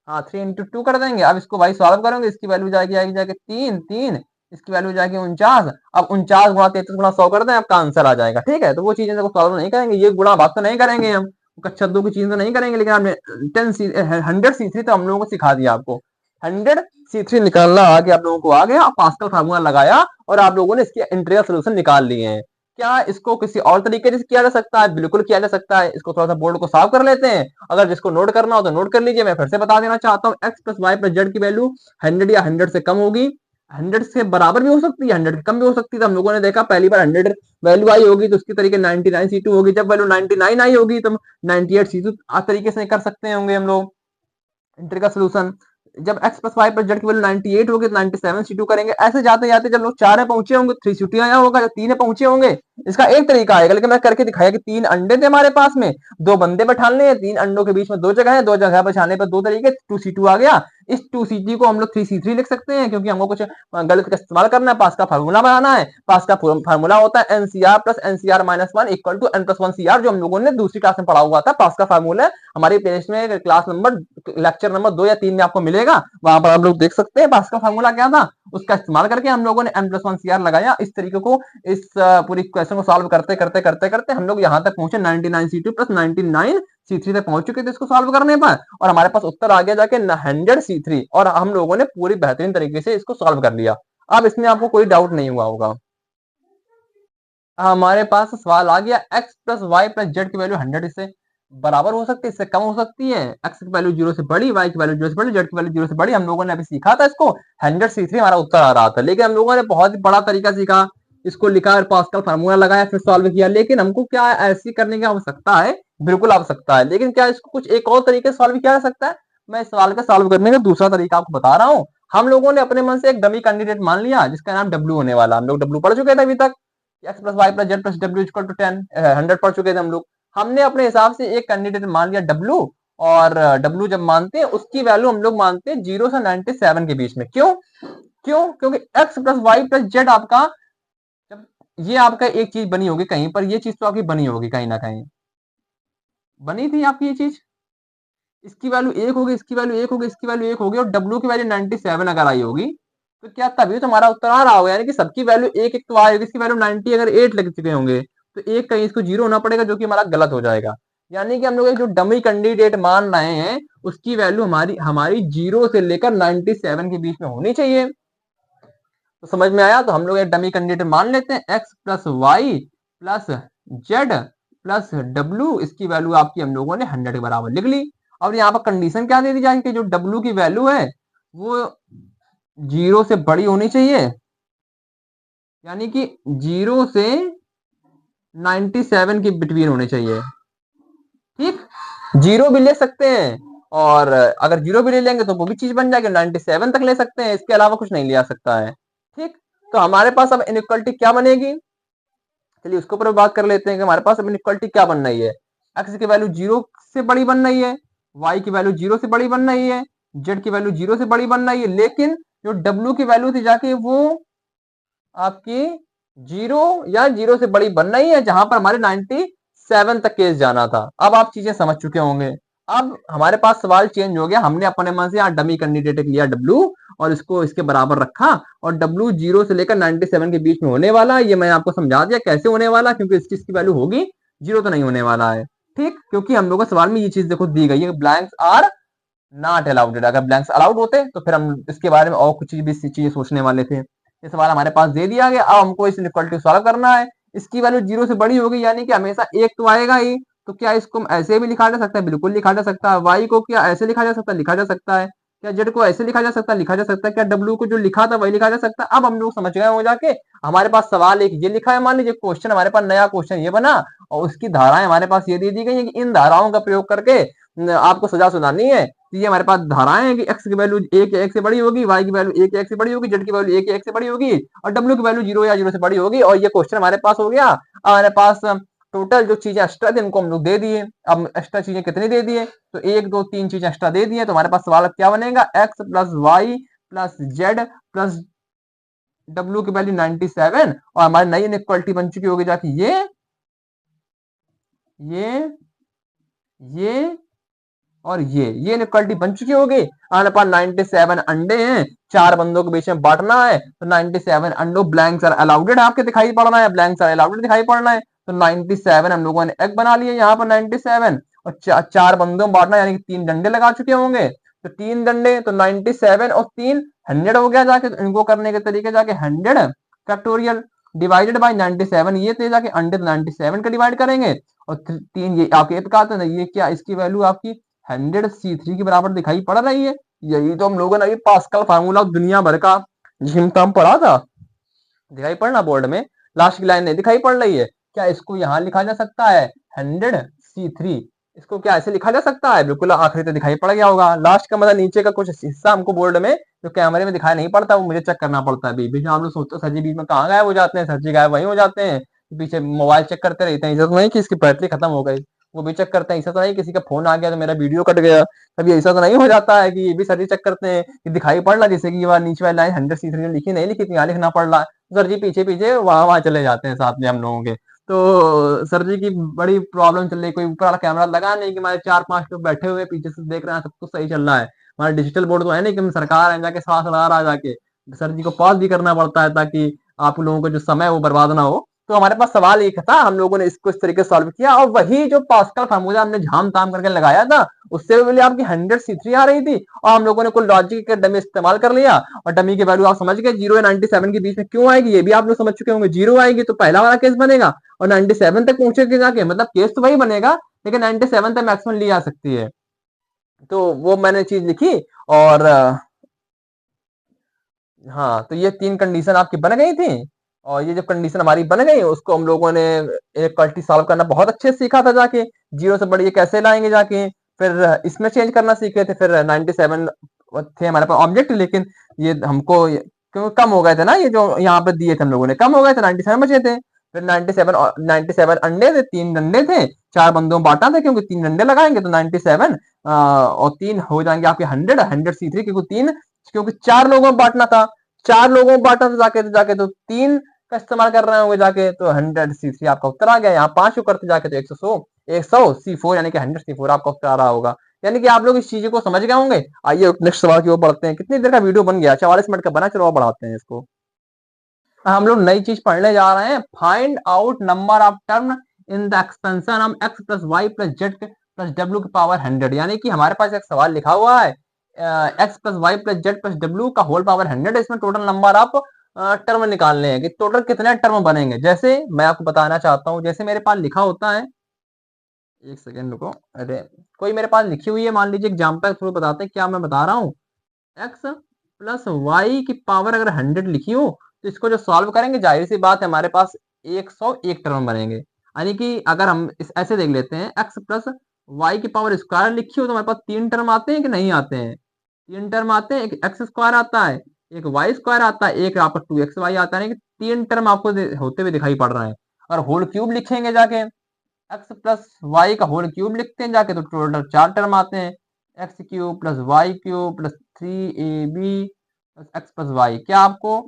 हाँ, 3 × 2 कर देंगे। अब इसको भाई सॉल्व करेंगे, इसकी वैल्यू जाएगी आएगी जाके 3, इसकी वैल्यू जाएगी 49। अब 49 गुणा 33 गुणा 100 कर दें, आपका आंसर आ जाएगा। ठीक है, तो वो चीजें देखो सॉल्व नहीं करेंगे, ये गुणा भाग तो नहीं करेंगे हम, कक्षा 2 की चीज तो नहीं करेंगे, लेकिन आपने 100C3 तो हम लोगों को सिखा दिया आपको। 100C3 निकालना आगे आप लोगों को आ गया, पास्कल फार्मूला लगाया और आप लोगों ने इसके इंटीग्रल सॉल्यूशन निकाल लिए हैं। क्या इसको किसी और तरीके से किया जा सकता है? बिल्कुल किया जा सकता है। इसको थोड़ा सा बोर्ड को साफ कर लेते हैं, अगर जिसको नोट करना हो तो नोट कर लीजिए। मैं फिर से बता देना चाहता हूँ, x plus y plus z की वैल्यू 100 या 100 से कम होगी, 100 से बराबर भी हो सकती है, 100 से कम भी हो सकती है। तो हम लोगों ने देखा पहली बार 100 वैल्यू आई होगी तो उसकी तरीके 99C2 होगी, जब वैल्यू 99 आई होगी तो 98C2 तरीके से कर सकते होंगे हम लोग इंटीग्रल का सोल्यूशन। जब x plus y plus z की वैल्यू 98 होगी तो 97C2 करेंगे। ऐसे जाते जाते जब लोग 4 में पहुंचे होंगे 3C2 आया होगा, जब 3 में पहुंचे होंगे इसका एक तरीका आएगा, लेकिन मैं करके दिखाया कि 3 अंडे थे हमारे पास में, 2 बंदे बैठाने हैं, 3 अंडों के बीच में 2 जगह है, 2 जगह बैठाने पर 2 तरीके, 2C2 आ गया। इस 2C3 को हम लोग 3C3 लिख सकते हैं, क्योंकि हमको कुछ गलत का इस्तेमाल करना है, पास का फार्मूला बनाना है। पास का फार्मूला होता है NCR plus NCR -1 equal to N+1 CR, जो हम लोगों ने दूसरी क्लास में पढ़ा हुआ था। पास का फार्मूला हमारी प्लेलिस्ट में क्लास नंबर लेक्चर नंबर 2 या 3 में आपको मिलेगा, वहां पर आप लोग देख सकते हैं पास का फार्मूला क्या था। उसका इस्तेमाल करके हम लोगों ने N+1 CR लगाया। इस तरीके को इस पूरी क्वेश्चन को सॉल्व करते करते करते करते हम लोग यहाँ तक पहुंचे 99C2 प्लस 99C3 तक पहुंच चुके थे इसको सॉल्व करने पर, और हमारे पास उत्तर आ गया जाके 100C3 और हम लोगों ने पूरी बेहतरीन तरीके से इसको सॉल्व कर लिया। अब इसमें आपको कोई डाउट नहीं हुआ होगा। हमारे पास सवाल आ गया x plus y plus z की वैल्यू 100 इससे बराबर हो सकती है, इससे कम हो सकती है। x की वैल्यू 0 से बड़ी, y की वैल्यू 0 से बड़ी, z की वैल्यू 0 से बड़ी। हम लोगों ने अभी सीखा था इसको, 100C3 हमारा उत्तर आ रहा था, लेकिन हम लोगों ने बहुत ही बड़ा तरीका सीखा, इसको लिखा और पास्कल फार्मूला लगाया फिर सॉल्व किया। लेकिन हमको क्या ऐसी करने की आवश्यकता है? बिल्कुल आवश्यकता है, लेकिन क्या इसको कुछ एक और तरीके से सॉल्व किया जा सकता है? मैं इस सवाल का सॉल्व करने का दूसरा तरीका आपको बता रहा हूँ। हम लोगों ने अपने मन से एक डमी कैंडिडेट मान लिया जिसका नाम W होने वाला, हम लोग W पढ़ चुके थे अभी तक। X plus y plus z plus डब्ल्यू इक्वल टू 10, 100 पढ़ चुके थे हम लोग। हमने अपने हिसाब से एक कैंडिडेट मान लिया डब्ल्यू, और डब्ल्यू जब मानते हैं उसकी वैल्यू हम लोग मानते हैं 0 से 97 के बीच में। क्यों? क्योंकि x plus y plus z आपका, जब ये आपका एक चीज बनी होगी कहीं पर, ये चीज तो आपकी बनी होगी कहीं ना कहीं, बनी थी आपकी ये चीज, इसकी वैल्यू एक होगी, इसकी वैल्यू एक होगी, इसकी वैल्यू एक होगी, और डब्ल्यू की वैल्यू 97 अगर आई होगी, तो क्या तभी तुम्हारा उत्तर आ रहा होगा, यानी कि सबकी वैल्यू एक एक तो आ होगी, इसकी वैल्यू 90 अगर 8 लग चुके होंगे, तो एक कहीं इसको 0 होना पड़ेगा, जो कि हमारा गलत हो जाएगा। यानी कि हम लोग एक जो डमी कैंडिडेट मान रहे हैं उसकी वैल्यू हमारी हमारी 0 से लेकर 97 के बीच में होनी चाहिए। तो समझ में आया? तो हम लोग एक डमी कैंडिडेट मान लेते हैं, x plus y plus z plus डब्ल्यू, इसकी वैल्यू आपकी हम लोगों ने 100 के बराबर लिख ली। और यहाँ पर कंडीशन क्या दे दी जाएगी कि जो डब्ल्यू की वैल्यू है वो 0 से बड़ी होनी चाहिए, यानी कि 0 से 97 के बिटवीन होने चाहिए। ठीक, 0 भी ले सकते हैं, और अगर 0 भी ले लेंगे तो वो भी चीज बन जाएगी, 97 तक ले सकते हैं, इसके अलावा कुछ नहीं लिया सकता है। ठीक, तो हमारे पास अब इनइक्वालिटी क्या बनेगी, चलिए उसके ऊपर बात कर लेते हैं कि हमारे पास अब इनइक्वालिटी क्या बन रही है। एक्स की वैल्यू 0 से बड़ी बन रही है, वाई की वैल्यू 0 से बड़ी बन रही है, जेड की वैल्यू 0 से बड़ी बन रही है, लेकिन जो डब्ल्यू की वैल्यू थी जाके वो आपकी 0 या 0 से बड़ी बन रही है, जहां पर हमारे 97 तक केस जाना था। अब आप चीजें समझ चुके होंगे। अब हमारे पास सवाल चेंज हो गया, हमने अपने मन से यहाँ डमी कैंडिडेट लिया डब्ल्यू, और इसको इसके बराबर रखा, और डब्ल्यू 0 से लेकर 97 के बीच में होने वाला है। ये मैं आपको समझा दिया कैसे होने वाला, क्योंकि इस चीज की वैल्यू होगी 0 तो नहीं होने वाला है। ठीक, क्योंकि हम लोग को सवाल में ये चीज देखो दी गई है, ब्लैंक्स आर नॉट अलाउडेड। अगर ब्लैंक्स अलाउड होते तो फिर हम इसके बारे में और कुछ भी चीजें सोचने वाले थे। ये सवाल हमारे पास दे दिया गया, अब हमको इस इनइक्वालिटी सॉल्व करना है। इसकी वैल्यू 0 से बड़ी होगी, यानी कि हमेशा एक तो आएगा ही। तो क्या इसको ऐसे भी लिखा जा सकता है? बिल्कुल लिखा जा सकता है। वाई को क्या ऐसे लिखा जा सकता है? लिखा जा सकता है। क्या जेड को ऐसे लिखा जा सकता है? लिखा जा सकता है। क्या डब्ल्यू को जो लिखा था वही लिखा जा सकता है? अब हम लोग समझ गए हो जाके। हमारे पास सवाल एक ये लिखा है, मान लीजिए क्वेश्चन हमारे पास नया क्वेश्चन ये बना, और उसकी धाराएं हमारे पास ये दे दी गई है कि इन धाराओं का प्रयोग करके आपको सजा सुनानी है। तो ये हमारे पास धाराएं हैं कि एक्स की वैल्यू 1 या 1 से बड़ी होगी, वाई की वैल्यू 1 या 1 से बड़ी होगी, जेड की वैल्यू 1 या 1 से बड़ी होगी, और डब्ल्यू की वैल्यू 0 या 0 से बड़ी होगी। और ये क्वेश्चन हमारे पास हो गया। हमारे पास टोटल जो चीजें एक्स्ट्रा थी उनको हम लोग दे दिए। अब एक्स्ट्रा चीजें कितनी दे दिए? तो 1 2 3 चीजें एक्स्ट्रा दे दिए। तो हमारे पास सवाल क्या बनेगा? X plus y plus z plus डब्ल्यू की वैल्यू 97, और हमारी नई इनइक्वालिटी बन चुकी होगी जाके ये और ये इनइक्वालिटी बन चुकी होगी। हमारे पास 97 अंडे हैं, 4 बंदों के बीच में बांटना है। तो 97 अंडो ब्लैंक्स आर अलाउडेड आपके दिखाई पड़ रहा है, ब्लैंक्स आर अलाउडेड दिखाई पड़ रहा है। तो 97 हम लोगों ने एग बना लिए यहाँ पर 97, और 4 बंदों में बांटना, यानी कि 3 डंडे लगा चुके होंगे। तो 3 डंडे, तो 97 और 3 100 हो गया जाके। तो इनको करने के तरीके जाके 100 फैक्टोरियल डिवाइडेड बाय 97, ये तो जाके अंडे 97 का डिवाइड करेंगे, और 3 ये आपके एक का आता है, ये क्या इसकी वैल्यू आपकी 100 C3 के बराबर दिखाई पड़ रही है। यही तो हम लोगों ने पास्कल फार्मूला दुनिया भर का झिमतम पढ़ा था, दिखाई पड़ना बोर्ड में, लास्ट की लाइन नहीं दिखाई पड़ रही है। क्या इसको यहाँ लिखा जा सकता है 100C3? इसको क्या ऐसे लिखा जा सकता है? बिल्कुल आखिरी तो दिखाई पड़ गया होगा। लास्ट का मतलब नीचे का कुछ हिस्सा हमको बोर्ड में जो कैमरे में दिखाई नहीं पड़ता, वो मुझे चेक करना पड़ता है। बीच में आप लोग सोचते हो सर जी बीच में कहाँ गायब हो जाते हैं, सर जी गायब वहीं हो जाते हैं, पीछे मोबाइल चेक करते रहते हैं। ऐसा तो नहीं कि इसकी बैटरी खत्म हो गई, वो भी चेक करते हैं। ऐसा तो नहीं किसी का फोन आ गया तो मेरा वीडियो कट गया, कभी ऐसा तो नहीं हो जाता है कि ये भी सर जी चेक करते हैं कि दिखाई पड़ रहा, जैसे कि ये नीचे वाली लाइन 100C3 लिखी नहीं लिखी थी, यहाँ लिखना पड़ रहा है। सर जी पीछे पीछे वहां वहां चले जाते हैं साथ में हम लोगों के। तो सर जी की बड़ी प्रॉब्लम चल रही, कोई ऊपर वाला कैमरा लगा नहीं कि हमारे 4-5 लोग बैठे हुए पीछे से देख रहे हैं, सब कुछ सही चल रहा है। हमारा डिजिटल बोर्ड तो है नहीं कि हम सरकार है जाके सांस लगा रहा जाके, सर जी को पॉज भी करना पड़ता है ताकि आप लोगों का जो समय है वो बर्बाद ना हो। तो हमारे पास सवाल एक था, हम लोगों ने इसको इस तरीके से सॉल्व किया, और वही जो पास्कल फार्मूला हमने झाम ताम करके लगाया था उससे पहले आपकी 100C3 आ रही थी, और हम लोगों ने कुल लॉजिक का डमी इस्तेमाल कर लिया, और डमी की वैल्यू आप समझ गए 0 या 97 के बीच में क्यों आएगी, ये भी आप लोग समझ चुके होंगे। 0 आएगी तो पहला वाला केस बनेगा, और 97 तक पहुंचेगी जाके, मतलब केस तो वही बनेगा, लेकिन 97 तक मैक्सिमम ली जा सकती है। तो वो मैंने चीज लिखी, और हाँ, तो ये 3 कंडीशन आपकी बन गई थी, और ये जो कंडीशन हमारी बन गई उसको हम लोगों ने इनइक्वालिटी सॉल्व करना बहुत अच्छे से सीखा था जाके। 0 से बड़ी कैसे लाएंगे जाके, फिर इसमें चेंज करना सीखे थे। फिर 97 थे हमारे पास ऑब्जेक्ट, लेकिन ये हमको क्योंकि कम हो गए थे ना, ये जो यहाँ पे दिए थे हम लोगों ने कम हो गए थे, 97 बचे थे। फिर 97 अंडे थे, 3 डंडे थे, 4 बंदों में बांटा था क्योंकि 3 डंडे लगाएंगे तो 97 और 3 हो जाएंगे आपके 100 C3 क्योंकि 3 क्योंकि 4 लोगों में बांटना था, 4 लोगों में बांटा था जाके तो 3 का इस्तेमाल कर रहे होंगे जाके तो 100 C3 आपका उत्तर आ गया। यहाँ 5 को करते जाके तो 100 C4 यानी कि 100 C4 आपका उत्तर आ रहा होगा। यानी कि आप लोग इस चीज को समझ गए होंगे। आइए नेक्स्ट सवाल की ओर बढ़ते हैं। कितनी देर का वीडियो बन गया? 44 मिनट का बना। चलो और बढ़ाते हैं इसको। हम लोग नई चीज पढ़ने जा रहे हैं। Find out number of term in the expansion of x plus y plus z plus डब्ल्यू की पावर 100। यानी कि हमारे पास एक सवाल लिखा हुआ है x plus y plus z plus डब्ल्यू का होल पावर 100 है। इसमें टोटल नंबर ऑफ टर्म निकालने हैं कि टोटल कितने टर्म बनेंगे। जैसे मैं आपको बताना चाहता हूँ, जैसे मेरे पास लिखा होता है, एक सेकेंड रुको। अरे कोई मेरे पास लिखी हुई है, मान लीजिए एग्जाम्पल थ्रू बताते हैं क्या मैं बता रहा हूँ। एक्स प्लस वाई की पावर अगर 100 लिखी हो तो इसको जो सॉल्व करेंगे जाहिर सी बात है हमारे पास 101 टर्म बनेंगे। यानी कि अगर हम इस ऐसे देख लेते हैं, एक्स प्लस वाई की पावर स्क्वायर लिखी हो तो हमारे पास 3 टर्म आते हैं कि नहीं आते हैं? 3 टर्म आते हैं। एक एक्स स्क्वायर आता है, एक वाई स्क्वायर आता है, एक आपका 2xy आता है। यानी कि 3 टर्म आपको होते हुए दिखाई पड़ रहे हैं। और होल क्यूब लिखेंगे जाके, एक्स प्लस वाई का होल क्यूब लिखते हैं जाके तो टोटल 4 टर्म आते हैं। X cube plus y cube plus 3ab plus x plus y. क्या आपको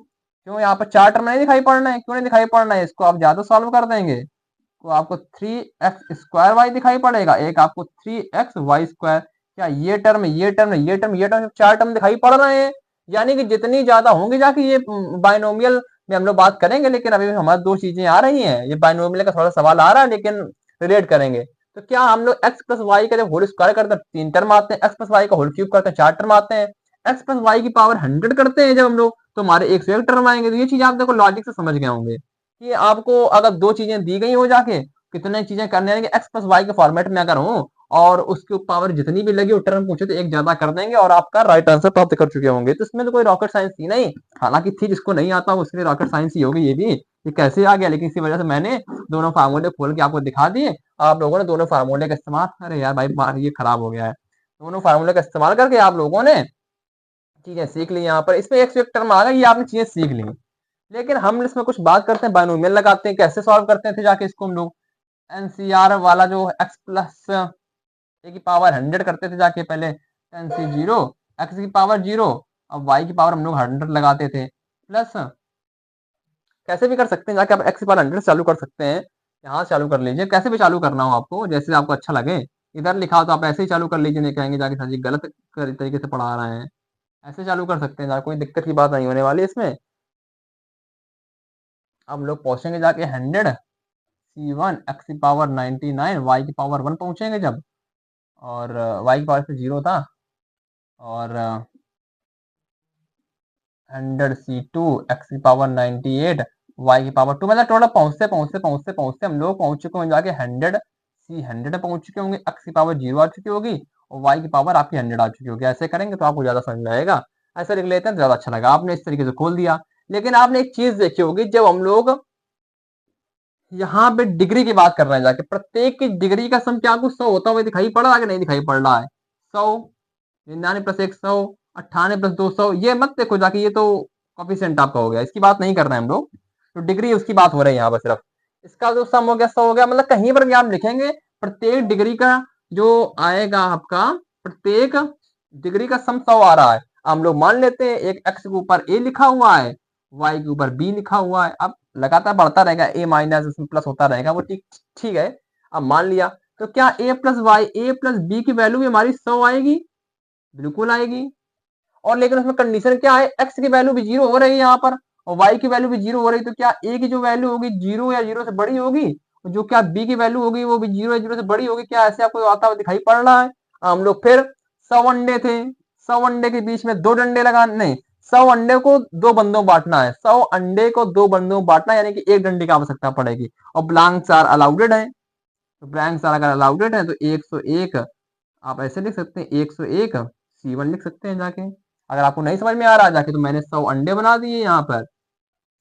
क्यों यहाँ पर 4 टर्म नहीं दिखाई पड़ रहे हैं? क्यों नहीं दिखाई पड़ रहे हैं? इसको आप ज्यादा सॉल्व कर देंगे तो आपको 3x² वाई दिखाई पड़ेगा, एक आपको 3xy²। क्या ये टर्म, ये टर्म, ये टर्म, ये टर्म, 4 टर्म दिखाई पड़ रहे हैं। यानी कि जितनी ज्यादा होंगी जाके ये बाइनोमियल में हम लोग बात करेंगे, लेकिन अभी हमारी 2 चीजें आ रही हैं। ये बाइनोमियल का थोड़ा सवाल आ रहा है लेकिन रिलेट करेंगे। तो क्या हम लोग एक्स प्लस वाई का जब होल स्क्वायर करते हैं 3 टर्म आते हैं, एक्स प्लस वाई का होल क्यूब करते हैं 4 टर्म आते हैं, एक्स प्लस वाई की पावर 100 करते हैं जब हम लोग तो हमारे 101 टर्म आएंगे। तो ये चीज आप देखो लॉजिक से समझ गए होंगे कि आपको अगर 2 चीजें दी गई हो जाके कितने चीजें करने हैं, एक्स प्लस वाई के फॉर्मेट में अगर हो और उसके पावर जितनी भी लगी वो टर्म पूछे तो एक ज्यादा कर देंगे और आपका राइट आंसर प्राप्त कर चुके होंगे। तो इसमें तो कोई रॉकेट साइंस थी नहीं। हालांकि थी, जिसको नहीं आता उसके लिए रॉकेट साइंस ही होगी। ये कैसे आ गया, लेकिन इसी वजह से मैंने दोनों फार्मूले खोल के आपको दिखा दिए। आप लोगों ने दोनों फार्मूले का इस्तेमाल, अरे यार भाई ये खराब हो गया है, दोनों फार्मूले का इस्तेमाल करके आप लोगों ने चीजें सीख ली। यहाँ पर इसमें एक टर्म आ गया, ये आपने चीजें सीख ली। लेकिन हम इसमें कुछ बात करते हैं, बाइनोमियल लगाते हैं, कैसे सॉल्व करते थे जाके इसको हम लोग। एनसीआर वाला जो एक्स प्लस ए की पावर 100 करते थे जाके पहले, एनसी 0 एक्स की पावर 0 अब वाई की पावर हम लोग 100 लगाते थे। प्लस कैसे भी कर सकते हैं जाके आप एक्स की पावर 100 चालू कर सकते हैं। यहाँ चालू कर लीजिए, कैसे भी चालू करना हो आपको, जैसे आपको अच्छा लगे। इधर लिखा हो तो आप ऐसे ही चालू कर लीजिए, नहीं कहेंगे जाके सर जी गलत तरीके से पढ़ा रहे हैं। ऐसे चालू कर सकते हैं, कोई दिक्कत की बात नहीं होने वाली इसमें। हम लोग पहुंचेंगे जाके 100 C1 एक्स की पावर 99 वाई की पावर 1 पहुंचेंगे जब, और वाई की पावर से 0 था, और 100 C2 एक्स की पावर 98 वाई की पावर 2। मतलब टोटल पहुंचते पहुंचते पहुंचते पहुंचते हम लोग पहुंच चुके होंगे जाके 100 पहुंच चुके होंगे, एक्स की पावर 0 आ चुकी होगी और वाई की पावर आपकी 100 आ चुकी होगी। ऐसे करेंगे तो आपको ज्यादा समझ में आएगा। ऐसे लिख लेते हैं तो ज्यादा अच्छा लगा। आपने इस तरीके से खोल दिया। लेकिन आपने एक चीज देखी होगी, जब हम लोग यहाँ पे डिग्री की बात कर रहे हैं जाके, प्रत्येक की डिग्री का सम क्या आपको 100 होता हुआ दिखाई पड़ रहा है कि नहीं दिखाई पड़ रहा है? 100, 99 प्लस 100, 98 प्लस 200। ये मत देखो जाके, ये तो कॉफिशिएंट आपका हो गया, इसकी बात नहीं कर रहे हैं हम लोग। तो डिग्री उसकी बात हो रही है यहाँ पर सिर्फ। इसका जो सम हो गया 100 हो गया। मतलब कहीं पर भी आप लिखेंगे प्रत्येक डिग्री का जो आएगा आपका, प्रत्येक डिग्री का सम 100 आ रहा है। हम लोग मान लेते हैं एक एक्स के ऊपर ए लिखा हुआ है, वाई के ऊपर बी लिखा हुआ है। अब लगातार बढ़ता रहेगा, ए माइनस उसमें प्लस होता रहेगा, वो ठीक ठीक है। अब मान लिया तो क्या ए प्लस वाई, ए प्लस बी की वैल्यू भी हमारी 100 आएगी? बिल्कुल आएगी। और लेकिन उसमें कंडीशन क्या है, एक्स की वैल्यू भी 0 हो रही है यहाँ पर और वाई की वैल्यू भी 0 हो रही है। तो क्या ए की जो वैल्यू होगी 0 या 0 से बड़ी होगी, जो क्या बी की वैल्यू होगी वो भी 0 या 0 से बड़ी होगी? क्या ऐसे आपको आता हुआ दिखाई पड़ रहा है? हम लोग फिर 100 अंडे थे, 100 अंडे के बीच में 2 डंडे लगाने, नहीं 100 अंडे को 2 बंदों बांटना है। 100 अंडे को 2 बंदों बांटना यानी कि 1 डंडे की आवश्यकता पड़ेगी। और ब्लैंक्स आर अलाउडेड है, तो ब्लैंक्स आर अगर अलाउडेड है तो 101 आप ऐसे लिख सकते हैं, 101 C1 लिख सकते हैं जाके। अगर आपको नहीं समझ में आ रहा जाके तो मैंने 100 अंडे बना दिए यहाँ पर,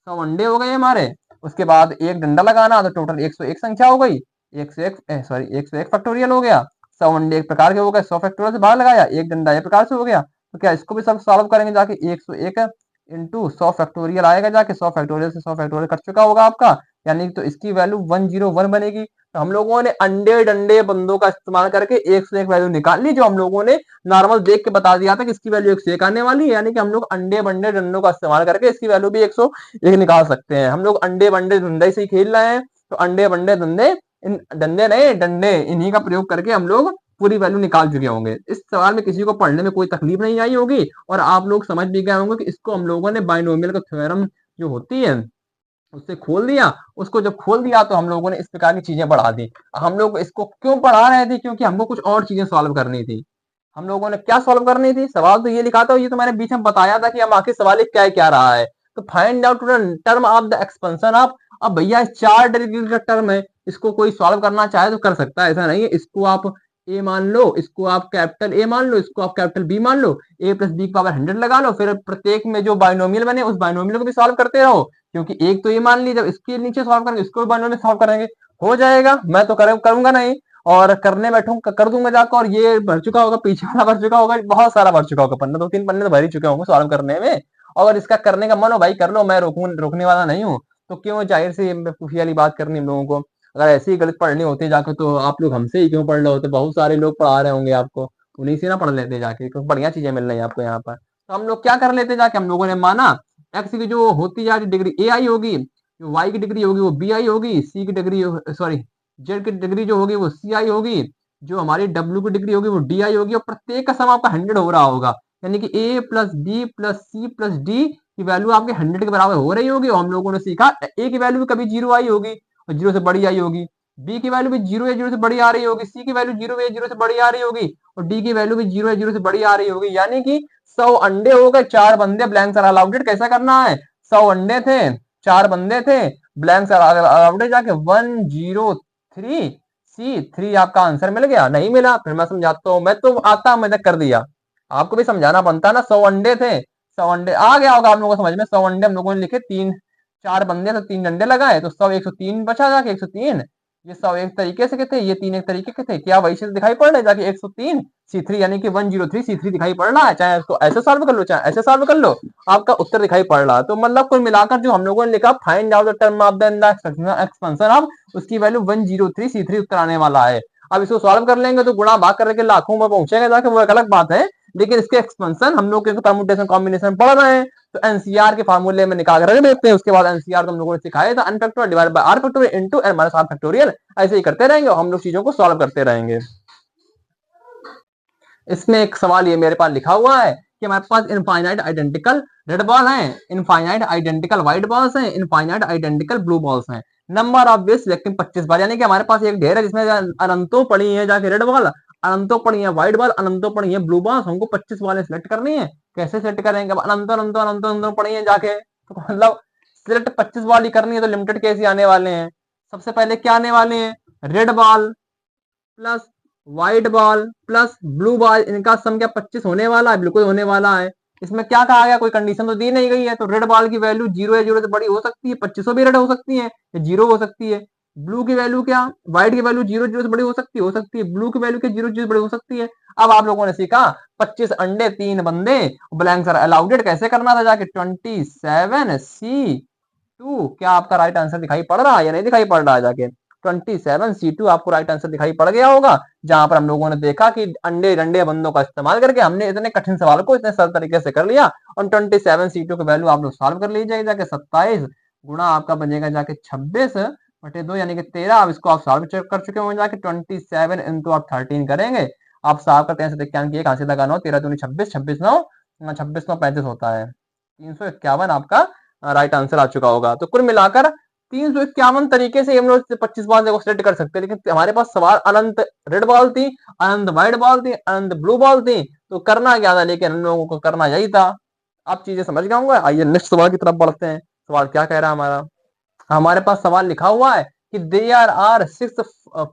100 अंडे हो गए हमारे। उसके बाद एक डंडा लगाना तो टोटल 101 संख्या हो गई। 101 सॉरी 101 फैक्टोरियल हो गया। 100 अंडे एक प्रकार के हो गए, 100 फैक्टोरियल से बाहर लगाया, एक डंडा एक प्रकार से हो गया। तो क्या इसको भी सब सॉल्व करेंगे जाके, 101 इंटू 100 फैक्टोरियल आएगा जाके, 100 फैक्टोरियल से 100 फैक्टोरियल कट चुका होगा आपका। यानी तो इसकी वैल्यू 101 बनेगी। तो हम लोगों ने अंडे डंडे बंदों का इस्तेमाल करके 101 वैल्यू निकाल ली, जो हम लोगों ने नॉर्मल देख के बता दिया था कि इसकी वैल्यू 101 आने वाली है। यानी कि हम लोग अंडे बंडे डंडों का इस्तेमाल करके इसकी वैल्यू भी 101 निकाल सकते हैं। हम लोग अंडे बंडे डंडे से ही खेल रहे हैं, तो अंडे बंडे डंडे, इन डंडे नहीं डंडे, इन्हीं का प्रयोग करके हम लोग पूरी वैल्यू निकाल चुके होंगे। इस सवाल में किसी को पढ़ने में कोई तकलीफ नहीं आई होगी और आप लोग समझ भी गए होंगे कि इसको हम लोगों ने बाइनोमियल का थ्योरम जो होती है उससे खोल दिया। उसको जब खोल दिया तो हम लोगों ने इस प्रकार की चीजें बढ़ा दी। हम लोग इसको क्यों पढ़ा रहे थे? क्योंकि हमको कुछ और चीजें सॉल्व करनी थी। हम लोगों ने क्या सॉल्व करनी थी? सवाल तो ये लिखा था, ये तो मैंने बीच में बताया था कि हम आखिर सवाल क्या क्या रहा है। तो find out term of the expansion of, अब भैया 4 डिग्री का टर्म है, इसको कोई सॉल्व करना चाहे तो कर सकता है, ऐसा नहीं है। इसको आप ए मान लो, इसको आप कैपिटल ए मान लो, इसको आप कैपिटल बी मान लो, ए प्लस बी की पावर 100 लगा लो, फिर प्रत्येक में जो बाइनोमियल बने उस बाइनोमियल को भी सॉल्व करते रहो। क्योंकि एक तो ये मान ली, जब इसके नीचे सॉल्व करेंगे इसको भी बाइनोमियल सॉल्व करेंगे, हो जाएगा। मैं तो करूंगा नहीं, और करने बैठूंगा कर दूंगा जाकर, और ये भर चुका होगा, पीछे वाला भर चुका होगा, बहुत सारा भर चुका होगा पन्ना, 2-3 पन्ने तो भर ही चुके होंगे सॉल्व करने में। अगर इसका करने का मन हो भाई कर लो, मैं रोकने वाला नहीं हूँ। तो क्यों जाहिर सी खुशी वाली बात करनी हम लोगों को। अगर ऐसी ही गलत पढ़नी होती जाकर तो आप लोग हमसे ही क्यों पढ़ रहे होते? बहुत सारे लोग पढ़ा रहे होंगे आपको, उन्हीं से ना पढ़ लेते जाके, क्योंकि बढ़िया चीजें मिल रही है आपको यहाँ पर। तो हम लोग क्या कर लेते जाके, हम लोगों ने माना एक्स की जो होती जा रही डिग्री ए आई होगी, जो वाई की डिग्री होगी वो बी आई होगी, सी की डिग्री सॉरी जेड की डिग्री जो होगी वो सी आई होगी, जो हमारी डब्ल्यू की डिग्री होगी वो डी आई होगी, और प्रत्येक का सम आपका 100 हो रहा होगा। यानी कि a plus b plus c plus d की वैल्यू आपके 100 के बराबर हो रही होगी। और हम लोगों ने सीखा ए की वैल्यू भी कभी 0 आई होगी और 0 से बड़ी आई होगी, बी की वैल्यू भी 0 या 0 से बड़ी आ रही होगी, सी की वैल्यू 0 या 0 से बड़ी आ रही होगी, और डी की वैल्यू भी 0 या 0 से बड़ी आ रही होगी। यानी कि 100 अंडे हो गए, 4 बंदे ब्लैंक्स आर अलाउडेड। कैसा करना है? 100 अंडे थे, 4 बंदे थे, ब्लैंक्स आर अलाउडेड, जाके 103 सी 3 आपका आंसर मिल गया। नहीं मिला फिर मैं समझाता हूँ, मैं तो आता मैंने कर दिया, आपको भी समझाना बनता ना। 100 अंडे थे, 100 अंडे आ गया होगा आप लोगों को समझ में। 100 अंडे हम लोगों ने लिखे, 4 बंदे तो 3 डंडे लगाए, तो 100 103 बचा जाके 103। ये 100 एक तरीके से के थे, ये 3 एक तरीके के थे, क्या वही से दिखाई पड़ रहा है जाके 103 C3, यानी कि 103 C3 दिखाई पड़ रहा है। चाहे इसको ऐसे सॉल्व कर लो चाहे ऐसे सॉल्व कर लो, आपका उत्तर दिखाई पड़ रहा है। तो मतलब कुल मिलाकर जो हम लोगों ने लिखा find out the term of the expansion of, उसकी वैल्यू 103 C3 उत्तर आने वाला है। अब इसको सॉल्व कर लेंगे तो गुणा भाग करके लाखों में पहुंचेगा जाके, वो एक अलग बात है। लेकिन इसके एक्सपेंशन हम लोग के परमुटेशन कॉम्बिनेशन पढ़ रहे हैं, तो एनसीआर के फार्मूले में निकाल कर रख देते हैं। उसके बाद एनसीआर तो हम लोगों ने सिखाया था, n factorial divide by r factorial into n minus r factorial. ऐसे ही करते रहेंगे और हम लोग चीजों को सॉल्व करते रहेंगे। इसमें एक सवाल ये मेरे पास लिखा हुआ है कि हमारे पास इनफाइनाइट आइडेंटिकल रेड बॉल है, इनफाइनाइट आइडेंटिकल व्हाइट बॉल्स हैं, इनफाइनाइट आइडेंटिकल ब्लू बॉल्स हैं। नंबर ऑफ बेस सिलेक्टिंग 25 बार, यानी कि हमारे पास एक ढेर है जिसमें अनंतों पड़ी है जाके रेड बॉल, अनंतों पड़ी है व्हाइट बॉल, अनंतों पड़ी है ब्लू बॉल। हमको 25 बॉलें सिलेक्ट करनी है। कैसे सेलेक्ट करेंगे? अनंतों अनंतों अनंतों अनंतों पड़ी है जाके, तो मतलब सिलेक्ट 25 बॉल ही करनी है, तो लिमिटेड केस ही आने वाले हैं। सबसे पहले क्या आने वाले हैं? Red ball plus white ball plus blue ball, इनका सम क्या 25 होने वाला है? बिल्कुल होने वाला है। इसमें क्या कहा गया? कोई कंडीशन तो दी नहीं गई है। तो रेड बॉल की वैल्यू 0 या 0 से बड़ी हो सकती है, 25 भी रेड हो सकती है या 0 हो सकती है। ब्लू की वैल्यू क्या? व्हाइट की वैल्यू 0 0 से बड़ी हो सकती है, ब्लू की वैल्यू क्या 0 0 से बड़ी हो सकती है। अब आप लोगों ने सीखा 25 अंडे 3 बंदे, ब्लैंक्स आर अलाउडेड कैसे करना था जाके 27C2। क्या आपका राइट आंसर दिखाई पड़ रहा है या नहीं दिखाई पड़ रहा है जाके? 27C2 आपको राइट आंसर दिखाई पड़ गया होगा, जहां पर हम लोगों ने देखा कि अंडे डंडे बंदों का इस्तेमाल करके हमने इतने कठिन सवाल को इतने सरल तरीके से कर लिया। और 27C2 की वैल्यू आप लोग सॉल्व कर लीजिएगा जाके, 27 गुणा आपका बनेगा जाके 26/2 यानी कि 13। अब इसको आप सॉल्व कर चुके होंगे जाके, 27 इंटू आप 13 करेंगे, आप सॉल्व करते हैं इक्यावन कहां से लगाना हो, 13 दूनी 26, 26 9 35 होता है। 351 आपका राइट आंसर आ चुका होगा। तो कुल मिलाकर 351 तरीके से हम लोग 25 बॉल को सिलेक्ट कर सकते हैं। लेकिन हमारे पास सवाल अनंत रेड बॉल थी, अनंत व्हाइट बॉल थी, अनंत ब्लू बॉल थी, तो करना क्या था? लेकिन हम लोगों को करना यही था। आप चीजें समझ गए होंगे। आइए नेक्स्ट सवाल की तरफ बढ़ते हैं। सवाल क्या कह रहा है हमारा? हमारे पास सवाल लिखा हुआ है कि there are 6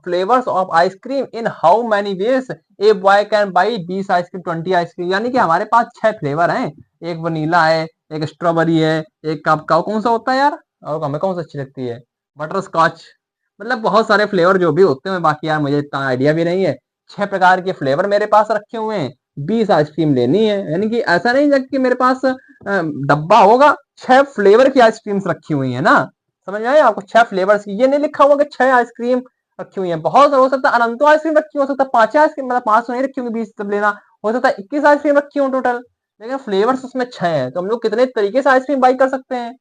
flavours of ice cream, in how many ways a boy can buy 20 ice cream 20 ice cream. यानी कि हमारे पास 6 फ्लेवर हैं, एक वनीला है, एक स्ट्रॉबेरी है, एक आपका कौन सा होता है यार, और हमें कौन सी अच्छी लगती है? Butterscotch. मतलब बहुत सारे फ्लेवर जो भी होते हैं, बाकी यार मुझे इतना आइडिया भी नहीं है। 6 प्रकार के फ्लेवर मेरे पास रखे हुए हैं, 20 आइसक्रीम लेनी है। यानी कि ऐसा नहीं कि मेरे पास डब्बा होगा, 6 फ्लेवर की आइसक्रीम्स रखी हुई है ना। समझ में आया आपको? 6 फ्लेवर्स की, ये नहीं लिखा हुआ कि 6 आइसक्रीम रखी हुई है। बहुत हो सकता है अनंतो आइसक्रीम रखी हो सकता है 5 आइसक्रीम, मतलब 5 तो नहीं रखी होंगी, 20 तब लेना हो सकता है 21 आइसक्रीम रखी हो टोटल, लेकिन फ्लेवर्स उसमें 6 हैं, तो हम लोग कितने तरीके से आइसक्रीम बाई कर सकते हैं।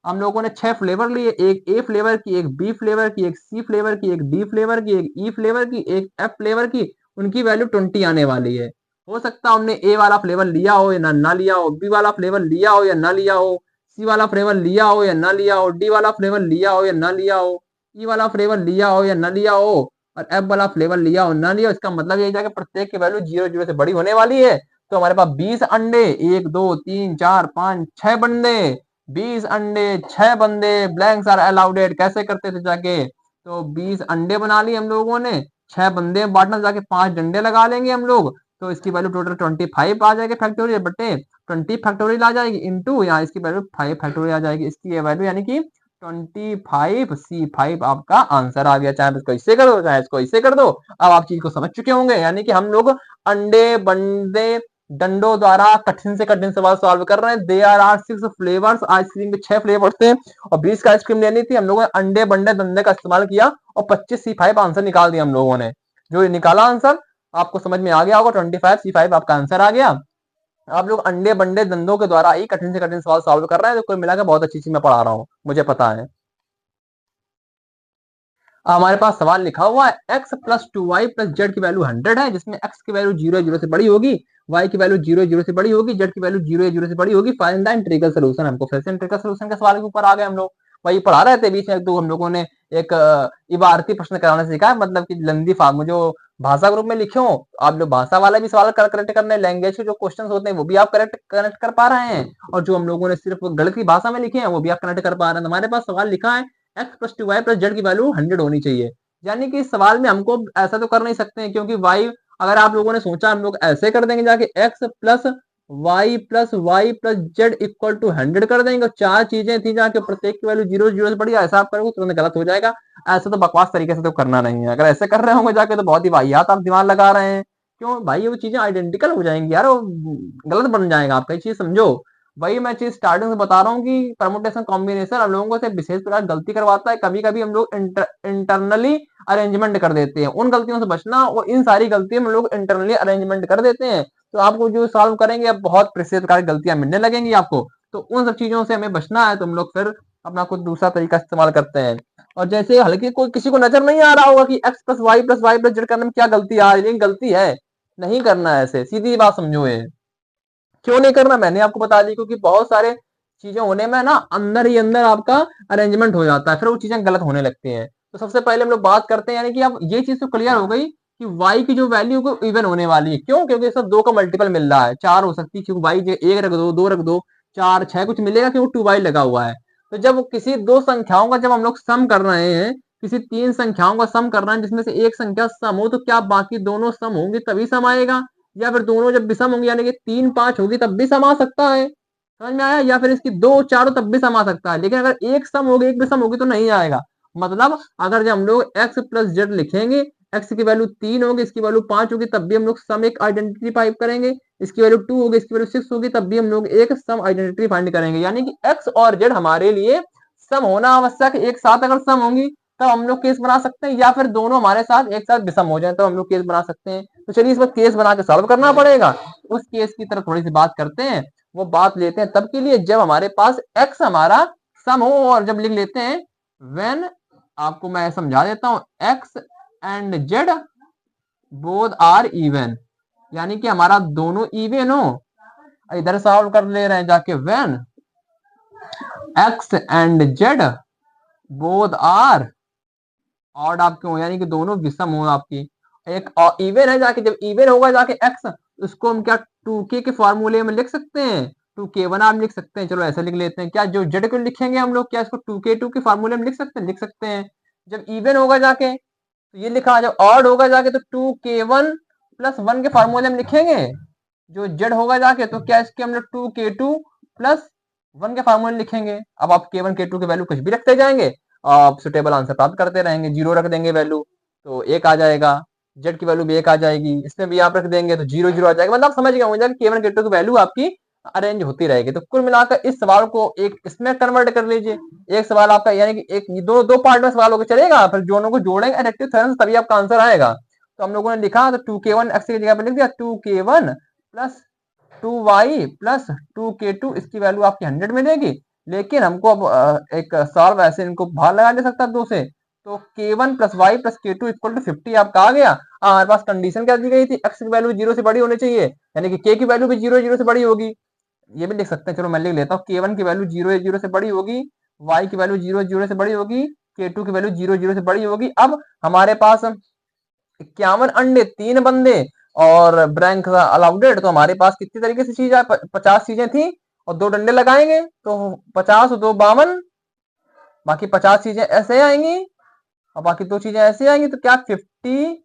हम लोगों ने 6 फ्लेवर लिए, एक ए फ्लेवर की, एक बी फ्लेवर की, एक सी फ्लेवर की, एक डी फ्लेवर की, एक ई फ्लेवर की, एक एफ फ्लेवर की, उनकी वैल्यू 20 आने वाली है। हो सकता है हमने ए वाला फ्लेवर लिया हो या ना लिया हो, बी वाला फ्लेवर लिया हो या ना लिया हो, सी वाला फ्लेवर लिया हो या ना लिया हो, डी वाला फ्लेवर लिया हो या ना लिया हो, ई वाला फ्लेवर लिया हो या ना लिया हो, और एफ वाला फ्लेवर लिया हो ना लिया हो। इसका मतलब ये जाके प्रत्येक की वैल्यू 0 0 से बड़ी होने वाली है। तो हमारे पास 20 अंडे, 1 2 3 4 5 6 बंदे, 20 अंडे 6 बंदे, ब्लैंक्स आर अलाउडेड। कैसे करते थे जाके, तो 20 अंडे बना लिए हम लोगों ने, 6 बंदे बांटना, जाके 5 डंडे लगा लेंगे हम लोग, तो इसकी वैल्यू टोटल 25 आ जाएगी फैक्टोरियल बटे 20 फैक्टोरियल आ जाएगी, इंटू यहाँ इसकी वैल्यू 5 फैक्टोरियल आ जाएगी। इसकी वैल्यू यानी कि 25C5 आपका आंसर आ गया। चाहे इसको इससे कर दो, चाहे इसको इससे कर दो। अब आप चीज को समझ चुके होंगे, यानी कि हम लोग अंडे बंडे डंडों द्वारा कठिन से कठिन सवाल सॉल्व कर रहे हैं। देयर आर 6 फ्लेवर्स, आइसक्रीम के 6 फ्लेवर्स थे और 20 का आइसक्रीम लेनी थी। हम लोगों ने अंडे बंडे दंडे का इस्तेमाल किया और 25C5 आंसर निकाल दिया हम लोगों ने। जो निकाला आंसर आपको समझ में आ गया होगा, 25C5 आपका आंसर आ गया। आप लोग अंडे बंडे दंदों के द्वारा ही कठिन से कठिन सवाल सॉल्व कर रहे हैं, तो कोई मिला के बहुत अच्छी चीज मैं पढ़ा रहा हूँ, मुझे पता है। हमारे पास सवाल लिखा हुआ है x plus 2y plus z की वैल्यू 100 है, जिसमें x की वैल्यू 0 0 से बड़ी होगी, y की वैल्यू 0 0 से बड़ी होगी, z की वैल्यू 0 0 से बड़ी होगी। Find the integral solution. हमको फिर से इंटीग्रल सोल्यूशन के सवाल के ऊपर आ गए हम लोग। वही पढ़ा रहे थे, बीच में तो हम लोगों ने एक इबारती प्रश्न कराने सीखा है, मतलब कि लंदी फार्म जो भाषा ग्रुप में लिखे हो, आप लोग भाषा वाला भी सवाल करेक्ट करने, लैंग्वेज के जो क्वेश्चन होते हैं वो भी आप करेक्ट कर पा रहे हैं, और जो हम लोगों ने सिर्फ गणित की भाषा में लिखे हैं वो भी आप कनेक्ट कर पा रहे हैं। हमारे पास सवाल लिखा है x plus 2y plus z की वैल्यू 100 होनी चाहिए। यानी कि इस सवाल में हमको ऐसा तो कर नहीं सकते हैं, क्योंकि y, अगर आप लोगों ने सोचा हम लोग ऐसे कर देंगे जाके x plus y plus z equal to 100 कर देंगे, चार चीजें थी जाके प्रत्येक की वैल्यू 0 0 से बढ़िया, ऐसा आप करोगे तुरंत गलत हो जाएगा। ऐसा तो बकवास तरीके से तो करना नहीं है। अगर ऐसे कर रहे होंगे जाके तो बहुत ही वाहियात आप दिमाग लगा रहे हैं। क्यों भाई, वो चीजें आइडेंटिकल हो जाएंगी यार, वो गलत बन जाएगा आपका। चीज समझो, वही मैं चीज स्टार्टिंग से बता रहा हूँ कि परमुटेशन कॉम्बिनेशन हम लोगों से विशेष प्रकार गलती करवाता है। कभी कभी हम लोग इंटरनली अरेंजमेंट कर देते हैं, उन गलतियों से बचना, और इन सारी गलतियों में लोग इंटरनली अरेंजमेंट कर देते हैं, तो आपको जो सॉल्व करेंगे अब बहुत प्रेसियस प्रकार की गलतियां मिलने लगेंगी आपको। तो उन सब चीजों से हमें बचना है, तो हम लोग फिर अपना कुछ दूसरा तरीका इस्तेमाल करते हैं। और जैसे हल्की कोई किसी को नजर नहीं आ रहा होगा कि x plus y plus z करने में क्या गलती आ रही है, लेकिन गलती है, नहीं करना है ऐसे, सीधी बात समझो। ये क्यों नहीं करना मैंने आपको बता दी, क्योंकि बहुत सारे चीजें होने में ना अंदर ही अंदर आपका अरेंजमेंट हो जाता है, फिर वो चीजें गलत होने लगती हैं। तो सबसे पहले हम लोग बात करते हैं, यानी कि अब ये चीज तो क्लियर हो गई कि y की जो वैल्यू को इवन होने वाली है। क्यों? क्योंकि इसमें 2 का मल्टीपल मिल रहा है, 4 हो सकती है, क्योंकि y एक रख दो, 2 रख दो, 4 6 कुछ मिलेगा, क्योंकि 2y लगा हुआ है। तो जब किसी दो संख्याओं का जब हम लोग सम कर रहे हैं, किसी तीन संख्याओं का सम कर रहे हैं जिसमें से एक संख्या सम हो, तो क्या बाकी दोनों सम होंगे तभी सम आएगा, या फिर दोनों जब विषम होंगे यानी कि 3 5 होगी तब भी सम आ सकता है। समझ में आया? या फिर इसकी 2 4 तब भी सम आ सकता है, लेकिन अगर एक सम होगी एक विषम होगी तो नहीं आएगा। मतलब अगर जब हम लोग x प्लस जेड लिखेंगे, x की वैल्यू 3 होगी, इसकी वैल्यू 5 होगी, तब भी हम लोग सम एक आइडेंटिटी फाइंड करेंगे। इसकी वैल्यू 2 होगी, इसकी वैल्यू 6 होगी, तब भी हम लोग एक सम आइडेंटिटी फाइंड करेंगे। यानी कि x और z हमारे लिए सम होना आवश्यक, एक साथ अगर सम होंगी तब हम लोग केस बना सकते हैं, या फिर दोनों हमारे साथ एक साथ विषम हो जाए तो हम लोग केस बना सकते हैं। तो चलिए इस पर केस बना के सॉल्व करना पड़ेगा। उस केस की तरफ थोड़ी सी बात करते हैं। वो बात लेते हैं तब के लिए जब हमारे पास x हमारा सम हो, और जब लिख लेते हैं व्हेन, आपको मैं समझा देता हूं, x and z both are even, यानी कि हमारा दोनों इवन हो। इधर सॉल्व कर ले रहे हैं जाके, when x and z both are odd आपके हो, यानी कि दोनों विषम हो आपकी। एक इवन है जाके, जब इवन होगा जाके x, उसको हम क्या 2k के फॉर्मूले में लिख सकते हैं, 2k1 आप लिख सकते हैं। चलो ऐसे लिख लेते हैं। क्या जो z को लिखेंगे हम लोग, क्या इसको 2k2 के फॉर्मूले में लिख सकते हैं? लिख सकते हैं। जब इवन होगा जाके तो ये लिखा, जब ऑड होगा जाके तो 2k1 प्लस 1 के फॉर्मूले में लिखेंगे। जो z होगा जाके तो क्या इसके हम लोग 2k2 प्लस 1 के फॉर्मूले लिखेंगे। अब आप k1 k2 की वैल्यू कुछ भी रखते जाएंगे, आप सुटेबल आंसर प्राप्त करते रहेंगे। 0 रख देंगे वैल्यू तो 1 आ जाएगा, जेड की वैल्यू भी 1 आ जाएगी, इसमें भी आप रख देंगे तो 0 0 आ जाएगा। मतलब आप समझ गए होंगे कि k1 k2 की वैल्यू आपकी अरेंज होती रहेगी। तो कुल मिलाकर इस सवाल को एक इसमें कन्वर्ट कर लीजिए। एक सवाल आपका यानी कि एक दो दो पार्ट में सवाल होकर चलेगा, फिर दोनों को जोड़ेंगे एडिटिव थ्योरम, तभी आपका आंसर आएगा। तो हम लोगों ने लिखा तो 2k1 x की जगह पे लिख दिया 2k1 plus 2y plus 2k2, इसकी वैल्यू आपकी 100 मिलेगी। लेकिन हमको अब एक सॉल्व ऐसे इनको बाहर लगा दे सकता है दो से, तो k1 plus y plus k2 equal to 50 आपका आ गया। हमारे पास कंडीशन क्या दी गई थी, x की वैल्यू 0 से बड़ी होनी चाहिए, यानी कि k की वैल्यू भी 0 से बड़ी होगी। ये भी लिख सकते हैं, चलो मैं लिख लेता हूँ, k1 की वैल्यू 0 से बड़ी होगी, y की वैल्यू 0 से बड़ी होगी, k2 की वैल्यू 0 से बड़ी होगी। अब हमारे पास 51 अंडे, 3 बंदे और ब्रैंक अलाउडेड, तो हमारे पास कितनी तरीके से चीज है, 50 चीजें थी और 2 डंडे लगाएंगे तो 50 और 2 52, बाकी 50 चीजें ऐसे आएंगी और बाकी 2 चीजें ऐसे आएंगी, तो क्या 50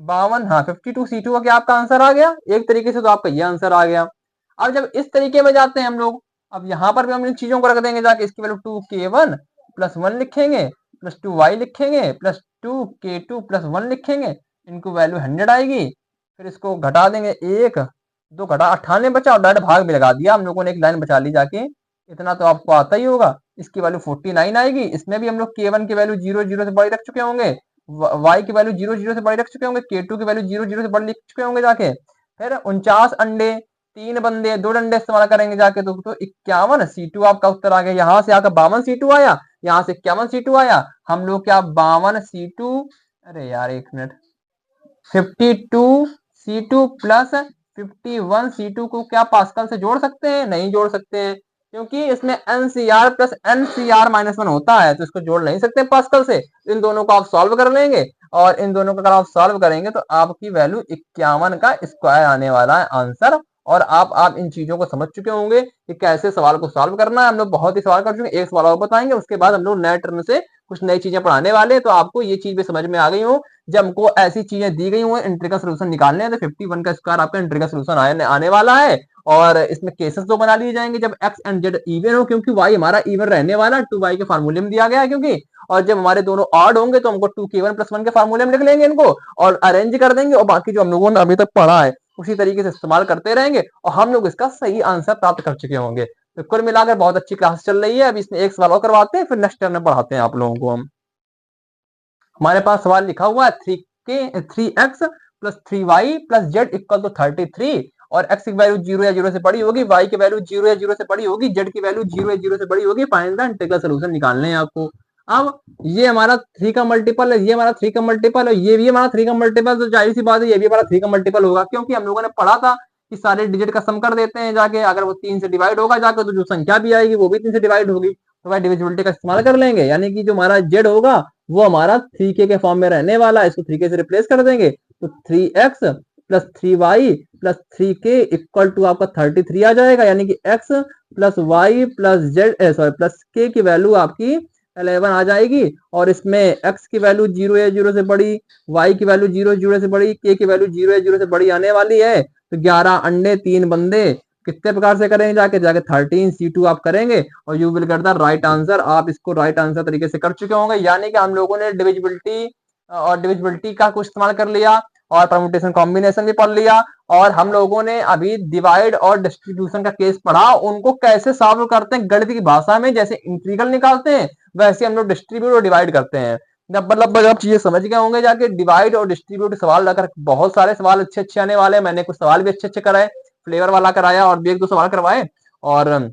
52, हाँ 52 C2 का क्या आपका आंसर आ गया। एक तरीके से तो आपका ये आंसर आ गया। अब जब इस तरीके में जाते हैं हम लोग, अब यहाँ पर भी हम इन चीजों को रख देंगे जाके, इसकी वैल्यू 2k1 प्लस 1 लिखेंगे प्लस 2y लिखेंगे प्लस 2k2 प्लस 1 लिखेंगे, इनको वैल्यू 100 आएगी। फिर इसको घटा देंगे, एक दो घटा 98 बचा और डायरेक्ट भाग भी लगा दिया हम लोगों ने, एक लाइन बचा ली जाके, इतना तो आपको आता ही होगा। इसकी वैल्यू 49 आएगी। इसमें भी हम लोग k1 की वैल्यू 0 से बड़ी रख चुके होंगे, y की वैल्यू 0 से बड़ी रख चुके होंगे, k2 की वैल्यू 0 से बड़ी लिख चुके होंगे जाके। फिर 49 अंडे, 3 बंदे, 2 डंडे इस्तेमाल करेंगे जाके, तो 51 C2 आपका उत्तर आ गया। यहाँ से आकर 52 C2 आया, यहाँ से 51 C2 आया। हम लोग क्या 52 C2, अरे यार एक मिनट, 52 C2 प्लस 51 C2 को क्या पास्कल से जोड़ सकते हैं? नहीं जोड़ सकते हैं, क्योंकि इसमें NCR प्लस NCR माइनस 1 होता है, तो इसको जोड़ नहीं सकते पास्कल से। इन दोनों को आप सॉल्व कर लेंगे और इन दोनों को अगर आप सॉल्व करेंगे तो आपकी वैल्यू 51 का स्क्वायर आने वाला है आंसर। और आप इन चीजों को समझ चुके होंगे कि कैसे सवाल को सॉल्व करना है। हम लोग बहुत ही सवाल कर चुके हैं, एक सवाल और बताएंगे, उसके बाद हम लोग नए टर्म से कुछ नई चीजें पढ़ाने वाले हैं। तो आपको ये चीज भी समझ में आ गई हो, जब हमको ऐसी चीजें दी गई हुई इंटीग्रल सोल्यूशन निकालने हैं, तो 51 का स्क्वायर आपका इंटीग्रल सोल्यूशन आने वाला है। और इसमें केसेस दो बना लिए जाएंगे, जब एक्स एंड जेड इवन हो, क्योंकि वाई हमारा इवन रहने वाला है, 2y के फार्मूले में दिया गया है क्योंकि। और जब हमारे दोनों ऑड होंगे तो हमको 2k1 प्लस 1 के फार्मूले में लिख लेंगे इनको और अरेंज कर देंगे, और बाकी जो हम लोगों ने अभी तक पढ़ा है उसी तरीके से इस्तेमाल करते रहेंगे और हम लोग इसका सही आंसर प्राप्त कर चुके होंगे। तो कुल मिलाकर बहुत अच्छी क्लास चल रही है। अभी इसमें एक सवाल और करवाते हैं, फिर नेक्स्ट टर्म में पढ़ाते हैं आप लोगों को हम। हमारे पास सवाल लिखा हुआ है 3x plus 3y plus z equal to 33, और x की वैल्यू 0 या 0 से बड़ी होगी, y की वैल्यू 0 या 0 से बड़ी होगी, z की वैल्यू 0 या 0 से बड़ी होगी। फाइंड द इंटीग्रल सॉल्यूशन निकालने हैं आपको। अब ये हमारा 3 का मल्टीपल है, ये हमारा 3 का मल्टीपल है, ये भी हमारा 3 का मल्टीपल, तो जाहिर सी बात है ये भी हमारा 3 का मल्टीपल होगा, क्योंकि हम लोगों ने पढ़ा था कि सारे डिजिट का सम कर देते हैं जाके, अगर वो 3 से डिवाइड होगा जाके तो जो संख्या भी आएगी वो भी 3 से डिवाइड होगी, तो भाई डिविजिबिलिटी का इस्तेमाल कर लेंगे, यानी कि जो हमारा जेड होगा वो हमारा 3k के फॉर्म में रहने वाला है, इसको 3k से रिप्लेस कर देंगे, तो 3x plus 3y plus 3k equal to आपका 33 आ जाएगा, यानी कि x plus y plus Z sorry plus k की वैल्यू आपकी 11 आ जाएगी। और इसमें x की वैल्यू 0 या 0 से बड़ी, y की वैल्यू 0 से बड़ी, k की वैल्यू 0 या 0 से बड़ी आने वाली है। तो 11 अंडे 3 बंदे कितने प्रकार से करेंगे जाके 13 C2 आप करेंगे और you will get the right answer. आप इसको राइट आंसर तरीके से कर चुके होंगे, यानी कि हम लोगों ने डिविजिबिलिटी का कुछ इस्तेमाल कर लिया और परम्यूटेशन कॉम्बिनेशन भी पढ़ लिया, और हम लोगों ने अभी डिवाइड और डिस्ट्रीब्यूशन का केस पढ़ा, उनको कैसे सॉल्व करते हैं गणित की भाषा में, जैसे इंटीग्रल निकालते हैं वैसे हम लोग डिस्ट्रीब्यूट और डिवाइड करते हैं। मतलब आप चीजें समझ गए होंगे जाके, डिवाइड और डिस्ट्रीब्यूट सवाल अगर बहुत सारे सवाल अच्छे अच्छे आने वाले हैं, मैंने कुछ सवाल भी अच्छे अच्छे कराए, फ्लेवर वाला कराया और भी एक दो सवाल करवाए, और उन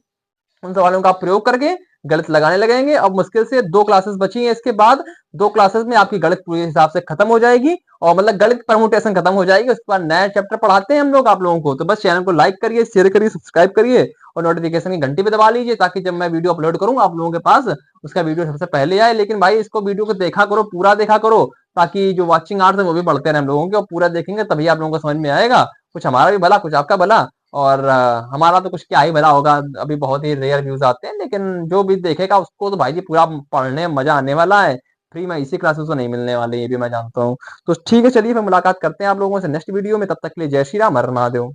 सवालों का प्रयोग करके गणित लगाने लगेंगे। अब मुश्किल से 2 क्लासेस बची हैं, इसके बाद 2 क्लासेस में आपकी गणित पूरे हिसाब से खत्म हो जाएगी, और मतलब गणित परमुटेशन खत्म हो जाएगी। उसके बाद नया चैप्टर पढ़ाते हैं हम लोग आप लोगों को। तो बस चैनल को लाइक करिए, शेयर करिए, सब्सक्राइब करिए और नोटिफिकेशन की घंटी पे दबा लीजिए, ताकि जब मैं वीडियो अपलोड करूँ आप लोगों के पास उसका वीडियो सबसे पहले आए। लेकिन भाई इसको वीडियो को देखा करो, पूरा देखा करो, ताकि जो वॉचिंग आवर्स है वो भी बढ़ते रहे हम लोगों के, और पूरा देखेंगे तभी आप लोगों को समझ में आएगा, कुछ हमारा भी भला कुछ आपका भला। और हमारा तो कुछ क्या ही भला होगा, अभी बहुत ही रेयर व्यूज आते हैं, लेकिन जो भी देखेगा उसको तो भाई जी पूरा पढ़ने में मजा आने वाला है। फ्री में इसी क्लासेस तो नहीं मिलने वाले, ये भी मैं जानता हूँ। तो ठीक है, चलिए फिर मुलाकात करते हैं आप लोगों से नेक्स्ट वीडियो में, तब तक के लिए जय श्री राम, हर महादेव।